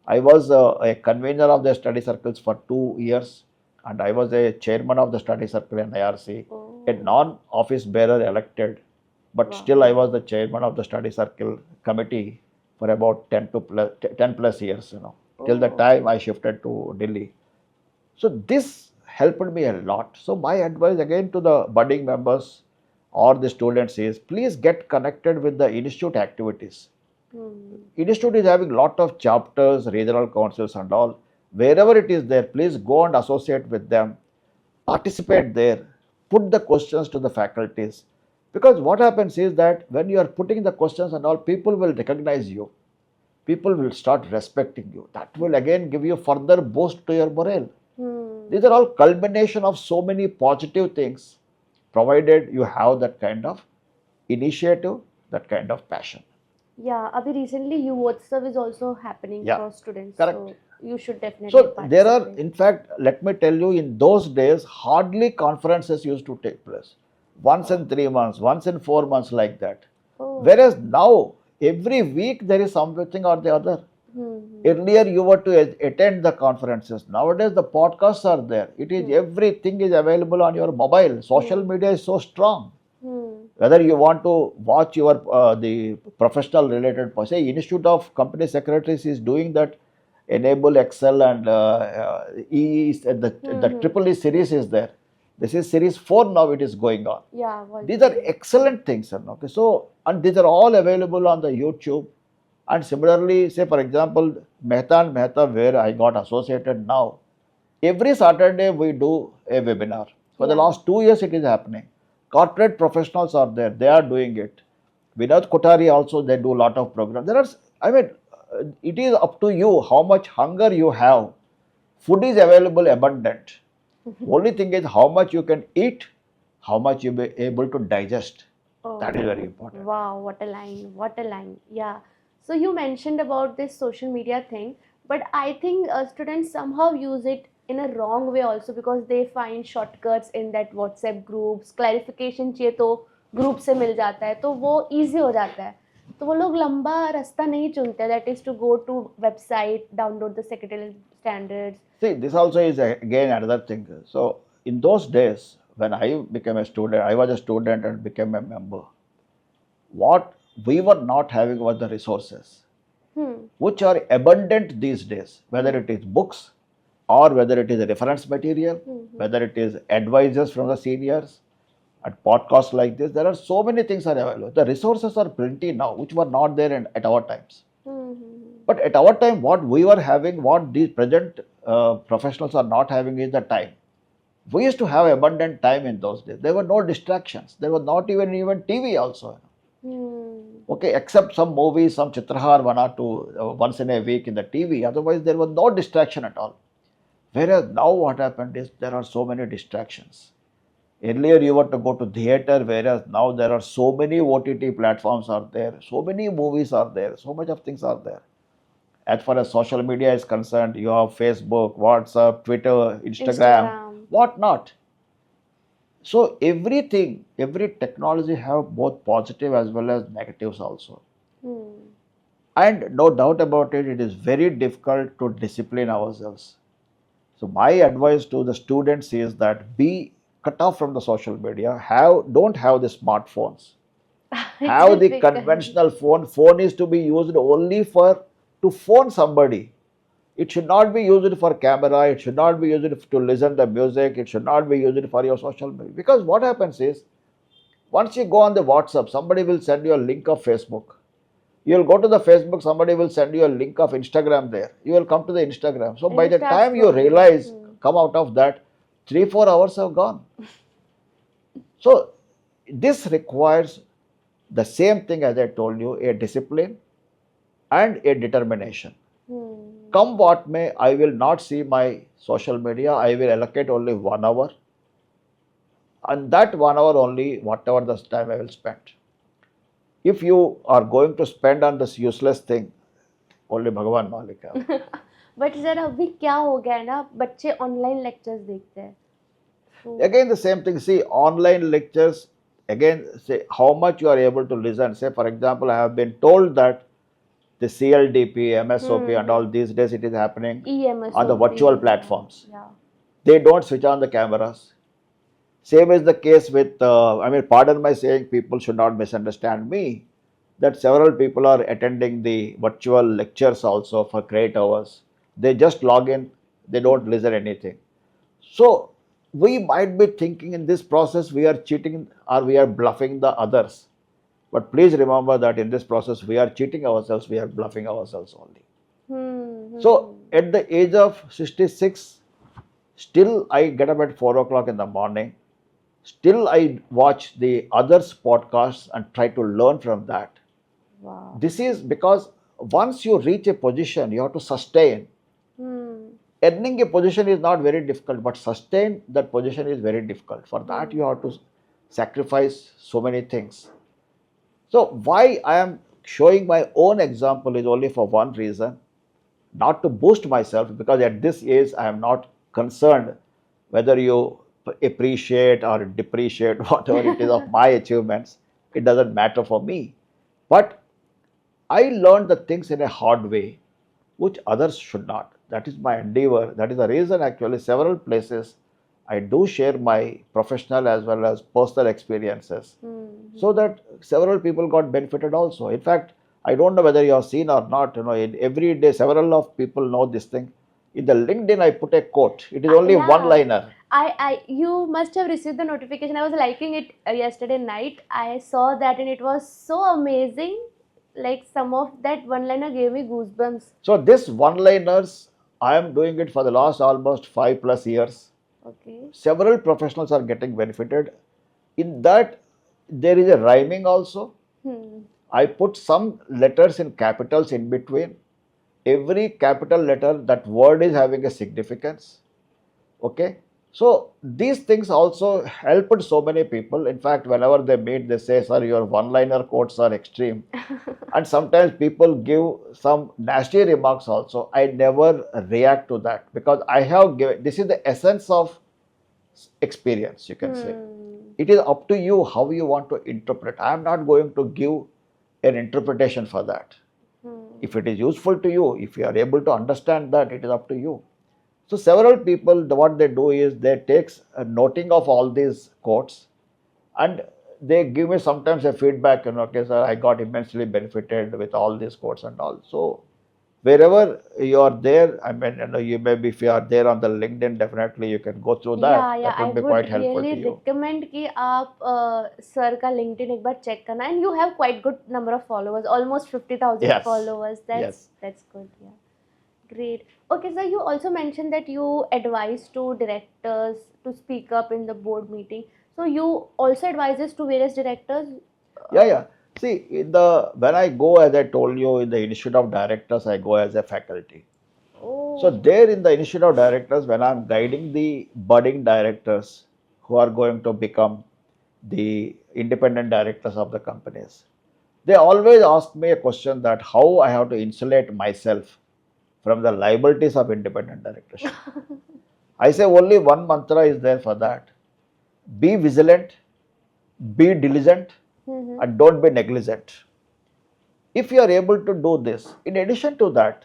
S1: I was a convener of the study circles for 2 years, and I was a chairman of the study circle in NIRC, a non-office bearer elected, but still I was the chairman of the study circle committee for about 10 plus years, till the time I shifted to Delhi. So this helped me a lot. So my advice again to the budding members or the students is, please get connected with the institute activities. Institute is having lot of chapters, regional councils and all. Wherever it is there, please go and associate with them, participate there, put the questions to the faculties. Because what happens is that when you are putting the questions and all, people will recognize you. People will start respecting you. That will again give you further boost to your morale. These are all culmination of so many positive things, provided you have that kind of initiative, that kind of passion.
S2: Yeah, Abhi, recently Youth is also happening for students.
S1: Correct.
S2: So you should definitely
S1: So
S2: participate.
S1: there are, in fact, let me tell you, in those days, hardly conferences used to take place. Once in 3 months, once in 4 months, like that. Whereas now, every week there is something or the other. Earlier you were to attend the conferences. Nowadays the podcasts are there. It is everything is available on your mobile. Social media is so strong. Whether you want to watch your the professional related, say Institute of Company Secretaries is doing that, enable Excel and the triple E series is there. This is series 4 now, it is going on.
S2: Yeah,
S1: These are excellent things. Okay, so and these are all available on the YouTube. And similarly, say for example, Mehta and Mehta, where I got associated now, every Saturday we do a webinar. For the last 2 years it is happening. Corporate professionals are there, they are doing it. Vinod Kothari also, they do a lot of programs. There are, I mean, it is up to you how much hunger you have. Food is available abundant. Only thing is how much you can eat, how much you be able to digest. That is very important.
S2: Wow, what a line, what a line. Yeah. So you mentioned about this social media thing, but I think students somehow use it in a wrong way also, because they find shortcuts in that WhatsApp groups. Clarification चाहिए तो group से मिल जाता है, तो वो easy हो जाता है. तो वो लोग लंबा रास्ता नहीं चुनते, that is to go to website, download the secretarial standards.
S1: See, this also is again another thing. So in those days, when I became a student, I was a student and became a member. What we were not having was the resources, which are abundant these days, whether it is books or whether it is a reference material, whether it is advisors from the seniors, at podcasts like this. There are so many things are available. The resources are plenty now, which were not there at our times. But at our time, what we were having, what these present professionals are not having is the time. We used to have abundant time in those days. There were no distractions. There was not even TV also. Okay, except some movies, some Chitrahar, one or two, once in a week in the TV. Otherwise, there was no distraction at all. Whereas now what happened is there are so many distractions. Earlier you were to go to theatre, whereas now there are so many OTT platforms are there, so many movies are there, so much of things are there. As far as social media is concerned, you have Facebook, WhatsApp, Twitter, Instagram. What not. So everything, every technology have both positive as well as negatives also. And no doubt about it, it is very difficult to discipline ourselves. So my advice to the students is that be cut off from the social media, don't have the smartphones. Have the conventional phone. Phone is to be used only to phone somebody. It should not be used for camera, it should not be used to listen to music, it should not be used for your social media. Because what happens is, once you go on the WhatsApp, somebody will send you a link of Facebook. You will go to the Facebook, somebody will send you a link of Instagram there. You will come to the Instagram. So by the time you realize, come out of that, 3-4 hours have gone. So this requires the same thing as I told you, a discipline and a determination. Come what may, I will not see my social media. I will allocate only 1 hour. And that 1 hour only, whatever the time I will spend. If you are going to spend on this useless thing, only Bhagavan Malik hai.
S2: But sir, अभी क्या हो गया है ना, बच्चे online lectures देखते हैं.
S1: Again the same thing, see online lectures, again say how much you are able to listen. Say for example, I have been told that the CLDP, MSOP and all these days it is happening on the virtual platforms. They don't switch on the cameras. Same is the case with, pardon my saying, people should not misunderstand me, that several people are attending the virtual lectures also for credit hours. They just log in, they don't listen anything. So we might be thinking in this process we are cheating or we are bluffing the others. But please remember that in this process we are cheating ourselves, we are bluffing ourselves only. So at the age of 66, still I get up at 4 o'clock in the morning. Still I watch the others' podcasts and try to learn from that.
S2: Wow.
S1: This is because once you reach a position, you have to sustain. Earning a position is not very difficult, but sustain that position is very difficult. For that you have to sacrifice so many things. So why I am showing my own example is only for one reason, not to boost myself, because at this age I am not concerned whether you appreciate or depreciate whatever it is of my achievements. It doesn't matter for me. But I learned the things in a hard way, which others should not. That is my endeavor. That is the reason actually several places I do share my professional as well as personal experiences, so that several people got benefited also. In fact, I don't know whether you have seen or not, in every day several of people know this thing. In the LinkedIn, I put a quote. It is only one liner.
S2: You must have received the notification. I was liking it yesterday night. I saw that and it was so amazing. Like some of that one liner gave me goosebumps.
S1: So this one-liners, I am doing it for the last almost 5+ years.
S2: Okay.
S1: Several professionals are getting benefited. In that, there is a rhyming also. I put some letters in capitals in between. Every capital letter, that word is having a significance. Okay. So these things also helped so many people. In fact, whenever they meet, they say, sir, your one-liner quotes are extreme. And sometimes people give some nasty remarks also. I never react to that, because I have given, this is the essence of experience, you can say. It is up to you how you want to interpret. I am not going to give an interpretation for that. If it is useful to you, if you are able to understand that, it is up to you. So several people, what they do is they take a noting of all these quotes, and they give me sometimes a feedback, okay sir, I got immensely benefited with all these quotes and all. So wherever you are there, I mean, you maybe if you are there on the LinkedIn, definitely you can go through that.
S2: Yeah,
S1: That would be quite helpful to
S2: really
S1: you.
S2: recommend कि आप sir का LinkedIn एक बार check करना, and you have quite good number of followers, almost 50,000
S1: Yes.
S2: followers. That's good. Yeah, great. Okay, sir, you also mentioned that you advise to directors to speak up in the board meeting. So you also advises to various directors.
S1: Yeah. See, when I go, as I told you, in the Institute of Directors, I go as a faculty. So there in the Institute of Directors, when I'm guiding the budding directors who are going to become the independent directors of the companies, they always ask me a question that how I have to insulate myself from the liabilities of independent directorship. I say only one mantra is there for that. Be vigilant, be diligent, and don't be negligent. If you are able to do this, in addition to that,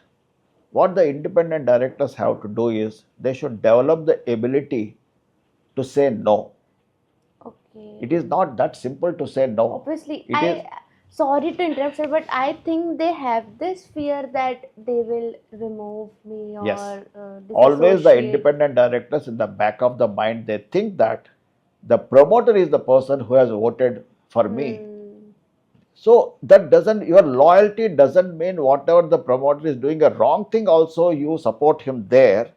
S1: what the independent directors have to do is they should develop the ability to say no.
S2: Okay.
S1: It is not that simple to say no.
S2: Obviously, sorry to interrupt, sir, but I think they have this fear that they will remove me or
S1: Yes. Always the
S2: disassociate.
S1: independent directors, in the back of the mind, they think that the promoter is the person who has voted for me. So that doesn't, your loyalty doesn't mean whatever the promoter is doing a wrong thing also you support him there,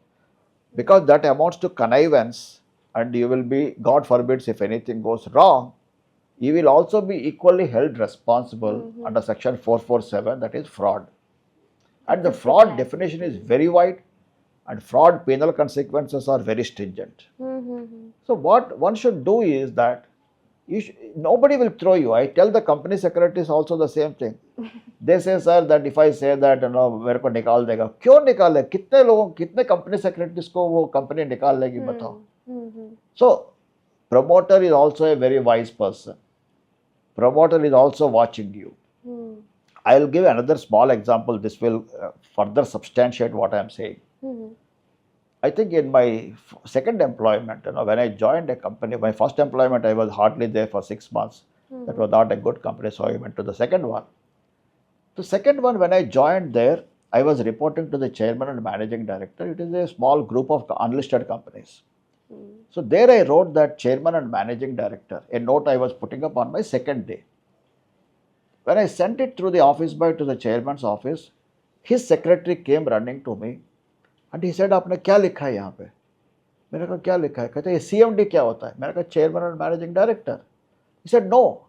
S1: because that amounts to connivance, and you will be, God forbids, if anything goes wrong, you will also be equally held responsible under section 447, that is fraud. And the fraud definition is very wide, and fraud penal consequences are very stringent. So what one should do is that nobody will throw you. I tell the company secretaries also the same thing. They say, sir, that if I say that मेरे को निकाल देगा, क्यों निकाले? कितने लोगों, कितने company secretaries को वो company निकाल लेगी, बताओ. So promoter is also a very wise person. Promoter is also watching you. I will give another small example. This will further substantiate what I am saying. I think in my second employment, when I joined a company, my first employment, I was hardly there for 6 months. That was not a good company, so I went to the second one. The second one, when I joined there, I was reporting to the chairman and managing director. It is a small group of unlisted companies. So there I wrote that chairman and managing director, a note I was putting up on my second day. When I sent it through the office boy to the chairman's office, his secretary came running to me and he said, आपने क्या लिखा है यहाँ पे? मैंने कहा क्या लिखा है? कहते हैं CMD क्या होता है? मैंने कहा chairman and managing director. He said no,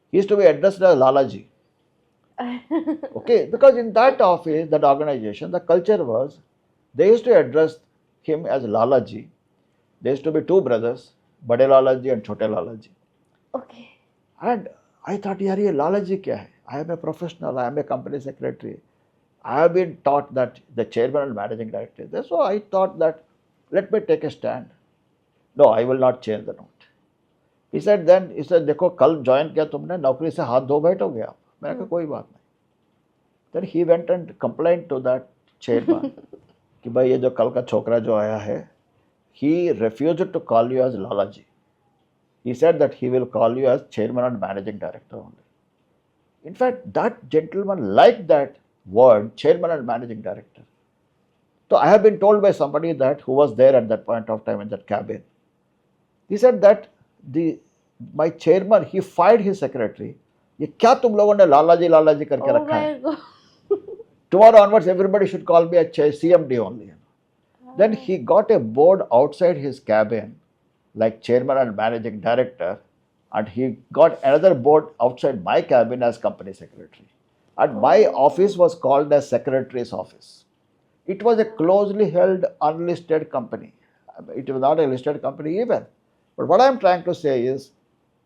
S1: he used to be addressed as Lalaji. Okay, because in that office, that organization, the culture was, they used to address him as Lalaji. There used to be two brothers, Bade Lalaji and Chote Lalaji.
S2: Okay.
S1: And I thought, yaar, ye Lalaji kya hai? I am a professional, I am a company secretary. I have been taught that the chairman and managing director is there. So I thought that, let me take a stand. No, I will not change the note. He said, देखो कल join किया तुमने, नौकरी से हाथ धो बैठोगे आप? मैंने कहा कोई बात नहीं. Then he went and complained to that chairman कि भाई ये जो कल का छोकरा जो आया है, he refused to call you as Lalaji. He said that he will call you as chairman and managing director only. In fact, that gentleman liked that word, chairman and managing director. So I have been told by somebody that who was there at that point of time in that cabin. He said that my chairman, he fired his secretary. ये क्या तुम लोगों ने लालाजी लालाजी करके रखा है? Tomorrow onwards, everybody should call me a CMD only. Then he got a board outside his cabin, like chairman and managing director, and he got another board outside my cabin as company secretary. And my office was called as secretary's office. It was a closely held, unlisted company. It was not a listed company even. But what I am trying to say is,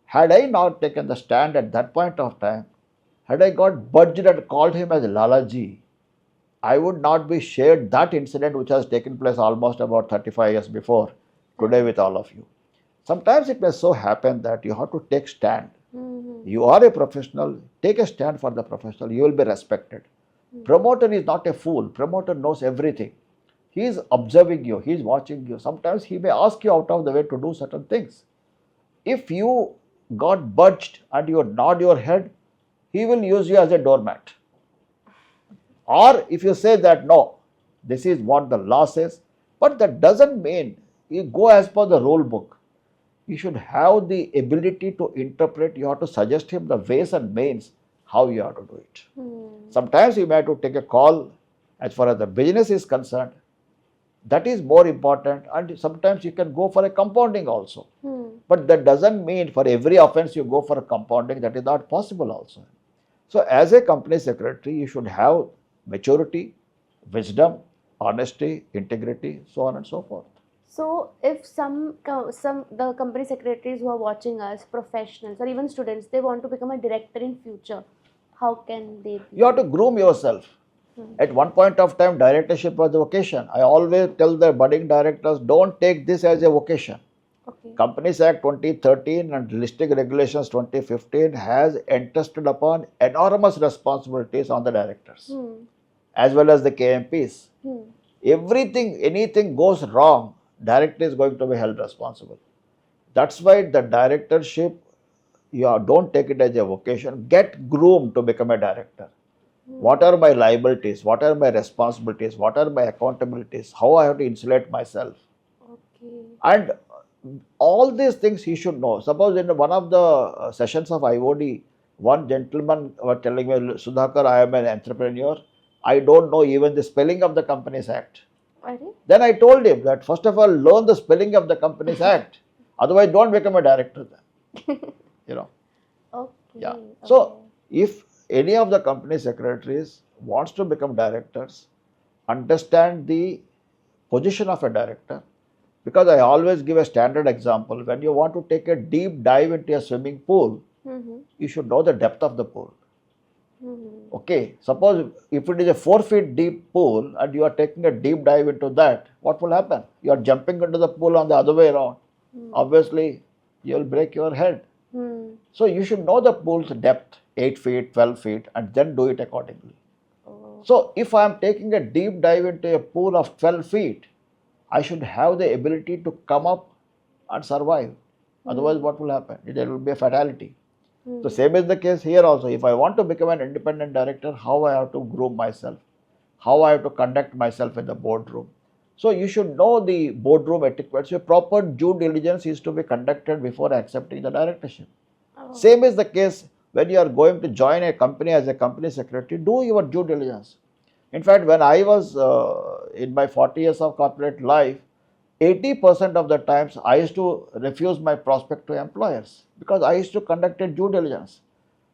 S1: had I not taken the stand at that point of time, had I got budged and called him as Lalaji, I would not be shared that incident which has taken place almost about 35 years before today with all of you. Sometimes it may so happen that you have to take stand. You are a professional, take a stand for the professional, you will be respected. Promoter is not a fool. Promoter knows everything. He is observing you, he is watching you. Sometimes he may ask you out of the way to do certain things. If you got budged and you nod your head, he will use you as a doormat. Or if you say that no, this is what the law says, but that doesn't mean you go as per the rule book. You should have the ability to interpret, you have to suggest him the ways and means how you have to do it. Sometimes you may have to take a call as far as the business is concerned. That is more important, and sometimes you can go for a compounding also. But that doesn't mean for every offense you go for a compounding, that is not possible also. So as a company secretary, you should have maturity, wisdom, honesty, integrity, so on and so forth.
S2: So if the company secretaries who are watching us, professionals or even students, they want to become a director in future, how can they be?
S1: You have to groom yourself. At one point of time, directorship was a vocation. I always tell the budding directors, don't take this as a vocation. Companies Act 2013 and Listing Regulations 2015 has entrusted upon enormous responsibilities on the directors as well as the KMPs. Anything goes wrong, director is going to be held responsible. That's why the directorship, don't take it as a vocation. Get groomed to become a director. What are my liabilities? What are my responsibilities? What are my accountabilities? How I have to insulate myself? And all these things he should know. Suppose in one of the sessions of IOD, one gentleman was telling me, Sudhakar, I am an entrepreneur. I don't know even the spelling of the Companies Act. Then I told him that first of all, learn the spelling of the Companies Act. Otherwise, don't become a director then. So, if any of the company secretaries wants to become directors, understand the position of a director. Because I always give a standard example. When you want to take a deep dive into a swimming pool, you should know the depth of the pool. Okay, suppose if it is a 4 feet deep pool and you are taking a deep dive into that, what will happen? You are jumping into the pool on the other way around. Obviously, you will break your head. So you should know the pool's depth, 8 feet, 12 feet, and then do it accordingly. So if I am taking a deep dive into a pool of 12 feet, I should have the ability to come up and survive. Otherwise, what will happen? There will be a fatality. So same is the case here also. If I want to become an independent director, how I have to groom myself, how I have to conduct myself in the boardroom. So you should know the boardroom etiquette. So proper due diligence is to be conducted before accepting the directorship. Same is the case when you are going to join a company as a company secretary, do your due diligence. In fact, when I was in my 40 years of corporate life, 80% of the times I used to refuse my prospect to employers because I used to conduct a due diligence.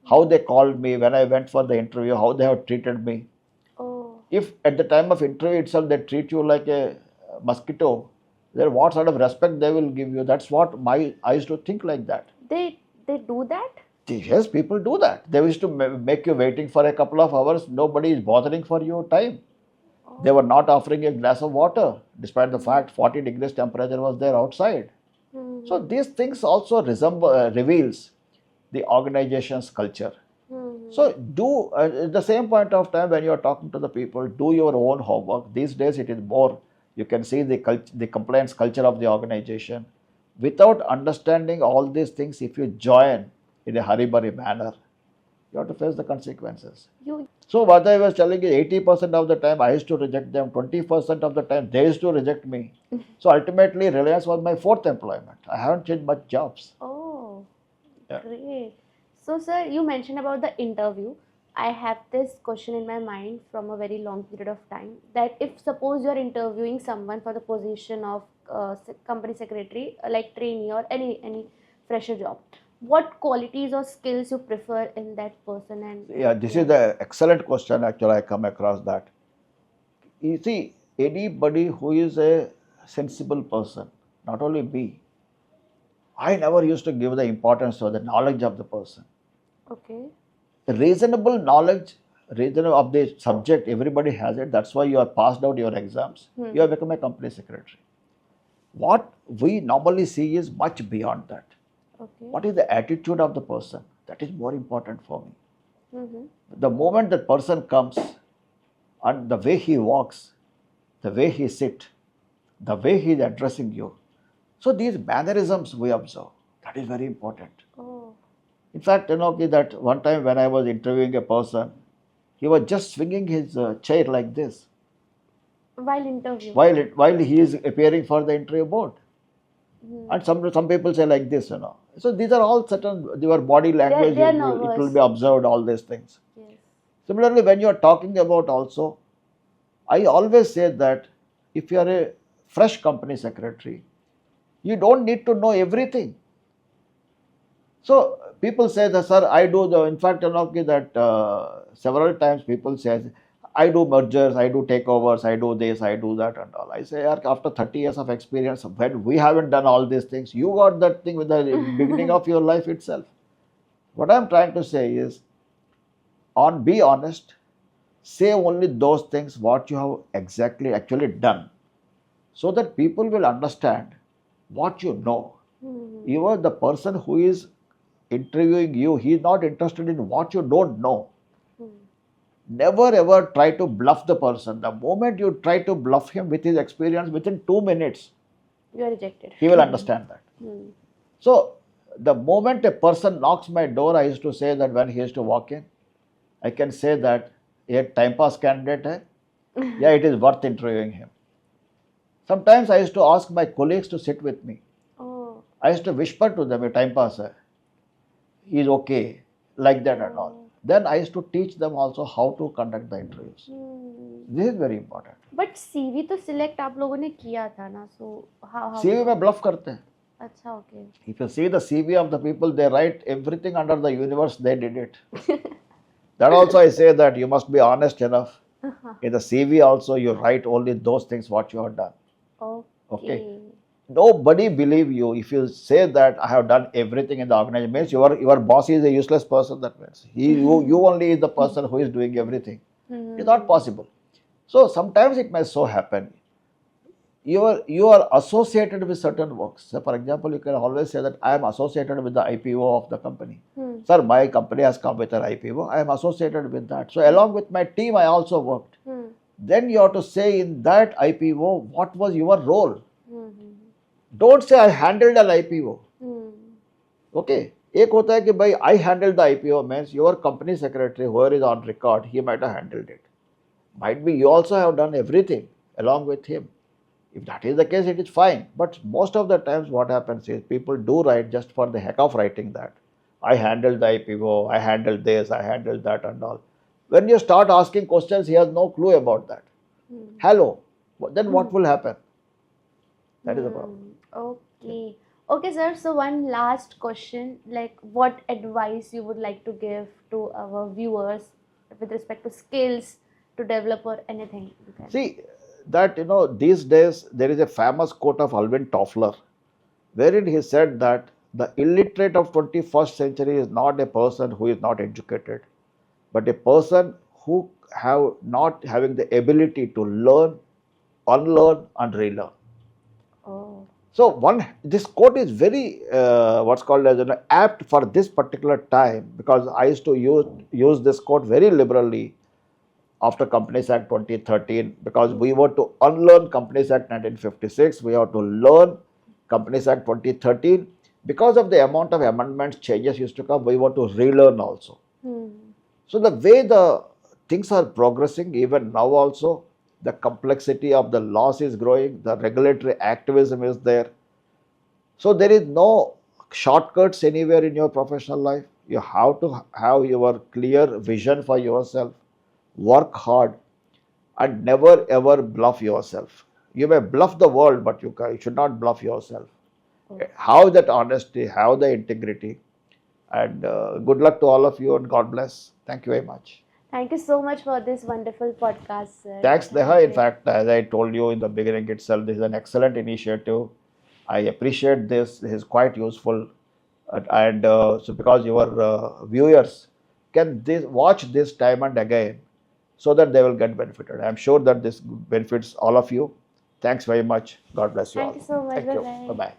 S1: How they called me when I went for the interview, how they have treated me. If at the time of interview itself they treat you like a mosquito, then what sort of respect they will give you? That's what I used to think like that.
S2: They do that?
S1: Yes, people do that. They used to make you waiting for a couple of hours. Nobody is bothering for your time. They were not offering a glass of water, despite the fact 40 degrees temperature was there outside. So these things also reveals the organization's culture. So do at the same point of time when you are talking to the people, do your own homework. These days it is more You can see the compliance culture of the organization. Without understanding all these things, if you join in a hurry-burry manner, you have to face the consequences. So what I was telling you, 80% of the time I used to reject them, 20% of the time they used to reject me. So ultimately Reliance was my fourth employment. I haven't changed much jobs.
S2: Oh,
S1: Yeah.
S2: great. So, sir, you mentioned about the interview. I have this question in my mind from a very long period of time, that if suppose you're interviewing someone for the position of company secretary, like trainee or any fresher job, what qualities or skills you prefer in that person? And
S1: Yeah, this is the excellent question. Actually, I come across that. You see, anybody who is a sensible person, not only me, I never used to give the importance to the knowledge of the person.
S2: Okay.
S1: Reasonable knowledge, reasonable of the subject, everybody has it. That's why you are passed out your exams. You have become a company secretary. What we normally see is much beyond that.
S2: Okay.
S1: What is the attitude of the person? That is more important for me.
S2: Mm-hmm.
S1: The moment that person comes and the way he walks, the way he sits, the way he is addressing you. So these mannerisms we observe. That is very important.
S2: Oh.
S1: In fact, that one time when I was interviewing a person, he was just swinging his chair like this
S2: While interview.
S1: while he is appearing for the interview board. And some people say like this. So these are all certain, your body language,
S2: They are
S1: it will
S2: nervous.
S1: be observed, all these things.
S2: Yes.
S1: Similarly, when you are talking about also, I always say that if you are a fresh company secretary, you don't need to know everything. So people say that, sir, I do in fact, that several times people say, I do mergers, I do takeovers, I do this, I do that and all. I say, after 30 years of experience, when we haven't done all these things, you got that thing with the beginning of your life itself. What I'm trying to say is, be honest, say only those things what you have actually done, so that people will understand what you know. Even the person who is interviewing you, he is not interested in what you don't know. Never ever try to bluff the person. The moment you try to bluff him with his experience, within 2 minutes,
S2: You are rejected.
S1: he will understand that. So, the moment a person knocks my door, I used to say that when he used to walk in, I can say that, a time pass candidate hai. Yeah, it is worth interviewing him. Sometimes I used to ask my colleagues to sit with me.
S2: Oh.
S1: I used to whisper to them, a time pass hai. He is okay, like that and all. Then I used to teach them also how to conduct the interviews. This is very important.
S2: But CV तो select आप लोगों ने किया था ना, so how?
S1: CV में bluff करते हैं.
S2: अच्छा, okay.
S1: If you see the CV of the people, they write everything under the universe, they did it. That also I say that you must be honest enough. In the CV also, you write only those things what you have done. Okay. Nobody believe you if you say that I have done everything in the organization. Means your boss is a useless person. That means you only is the person who is doing everything. It's not possible. So sometimes it may so happen. You are associated with certain works. So for example, you can always say that I am associated with the IPO of the company. Sir, my company has come with an IPO. I am associated with that. So along with my team, I also worked. Then you have to say in that IPO, what was your role? Don't say I handled an IPO. Okay. एक होता है कि भाई I handled the IPO means your company secretary, whoever is on record, he might have handled it. Might be you also have done everything along with him. If that is the case, it is fine. But most of the times what happens is people do write just for the heck of writing that. I handled the IPO, I handled this, I handled that and all. When you start asking questions, he has no clue about that. Hello. Then what will happen? That is the problem.
S2: Okay. Okay, sir. So one last question, like what advice you would like to give to our viewers with respect to skills to develop or anything?
S1: See, that these days there is a famous quote of Alvin Toffler, wherein he said that the illiterate of 21st century is not a person who is not educated, but a person who have not having the ability to learn, unlearn and relearn.
S2: Oh.
S1: So this quote is very what's called as apt for this particular time, because I used to use this quote very liberally. after Companies Act 2013, because we were to unlearn Companies Act 1956, we have to learn Companies Act 2013. Because of the amount of amendments, changes used to come, we want to relearn also. So the way the things are progressing, even now also, the complexity of the laws is growing, the regulatory activism is there. So there is no shortcuts anywhere in your professional life. You have to have your clear vision for yourself, work hard, and never ever bluff yourself. You may bluff the world, but you should not bluff yourself. Have that honesty, have the integrity, and good luck to all of you, and God bless. Thank you very much.
S2: Thank you so much for this wonderful podcast, sir.
S1: Thanks, Neha.
S2: Thank
S1: In
S2: you.
S1: fact, as I told you in the beginning itself, this is an excellent initiative. I appreciate this. This is quite useful. And so because your viewers can watch this time and again, so that they will get benefited. I am sure that this benefits all of you. Thanks very much. God bless you all.
S2: Thank you so much.
S1: Thank you.
S2: Bye-bye.
S1: Bye-bye.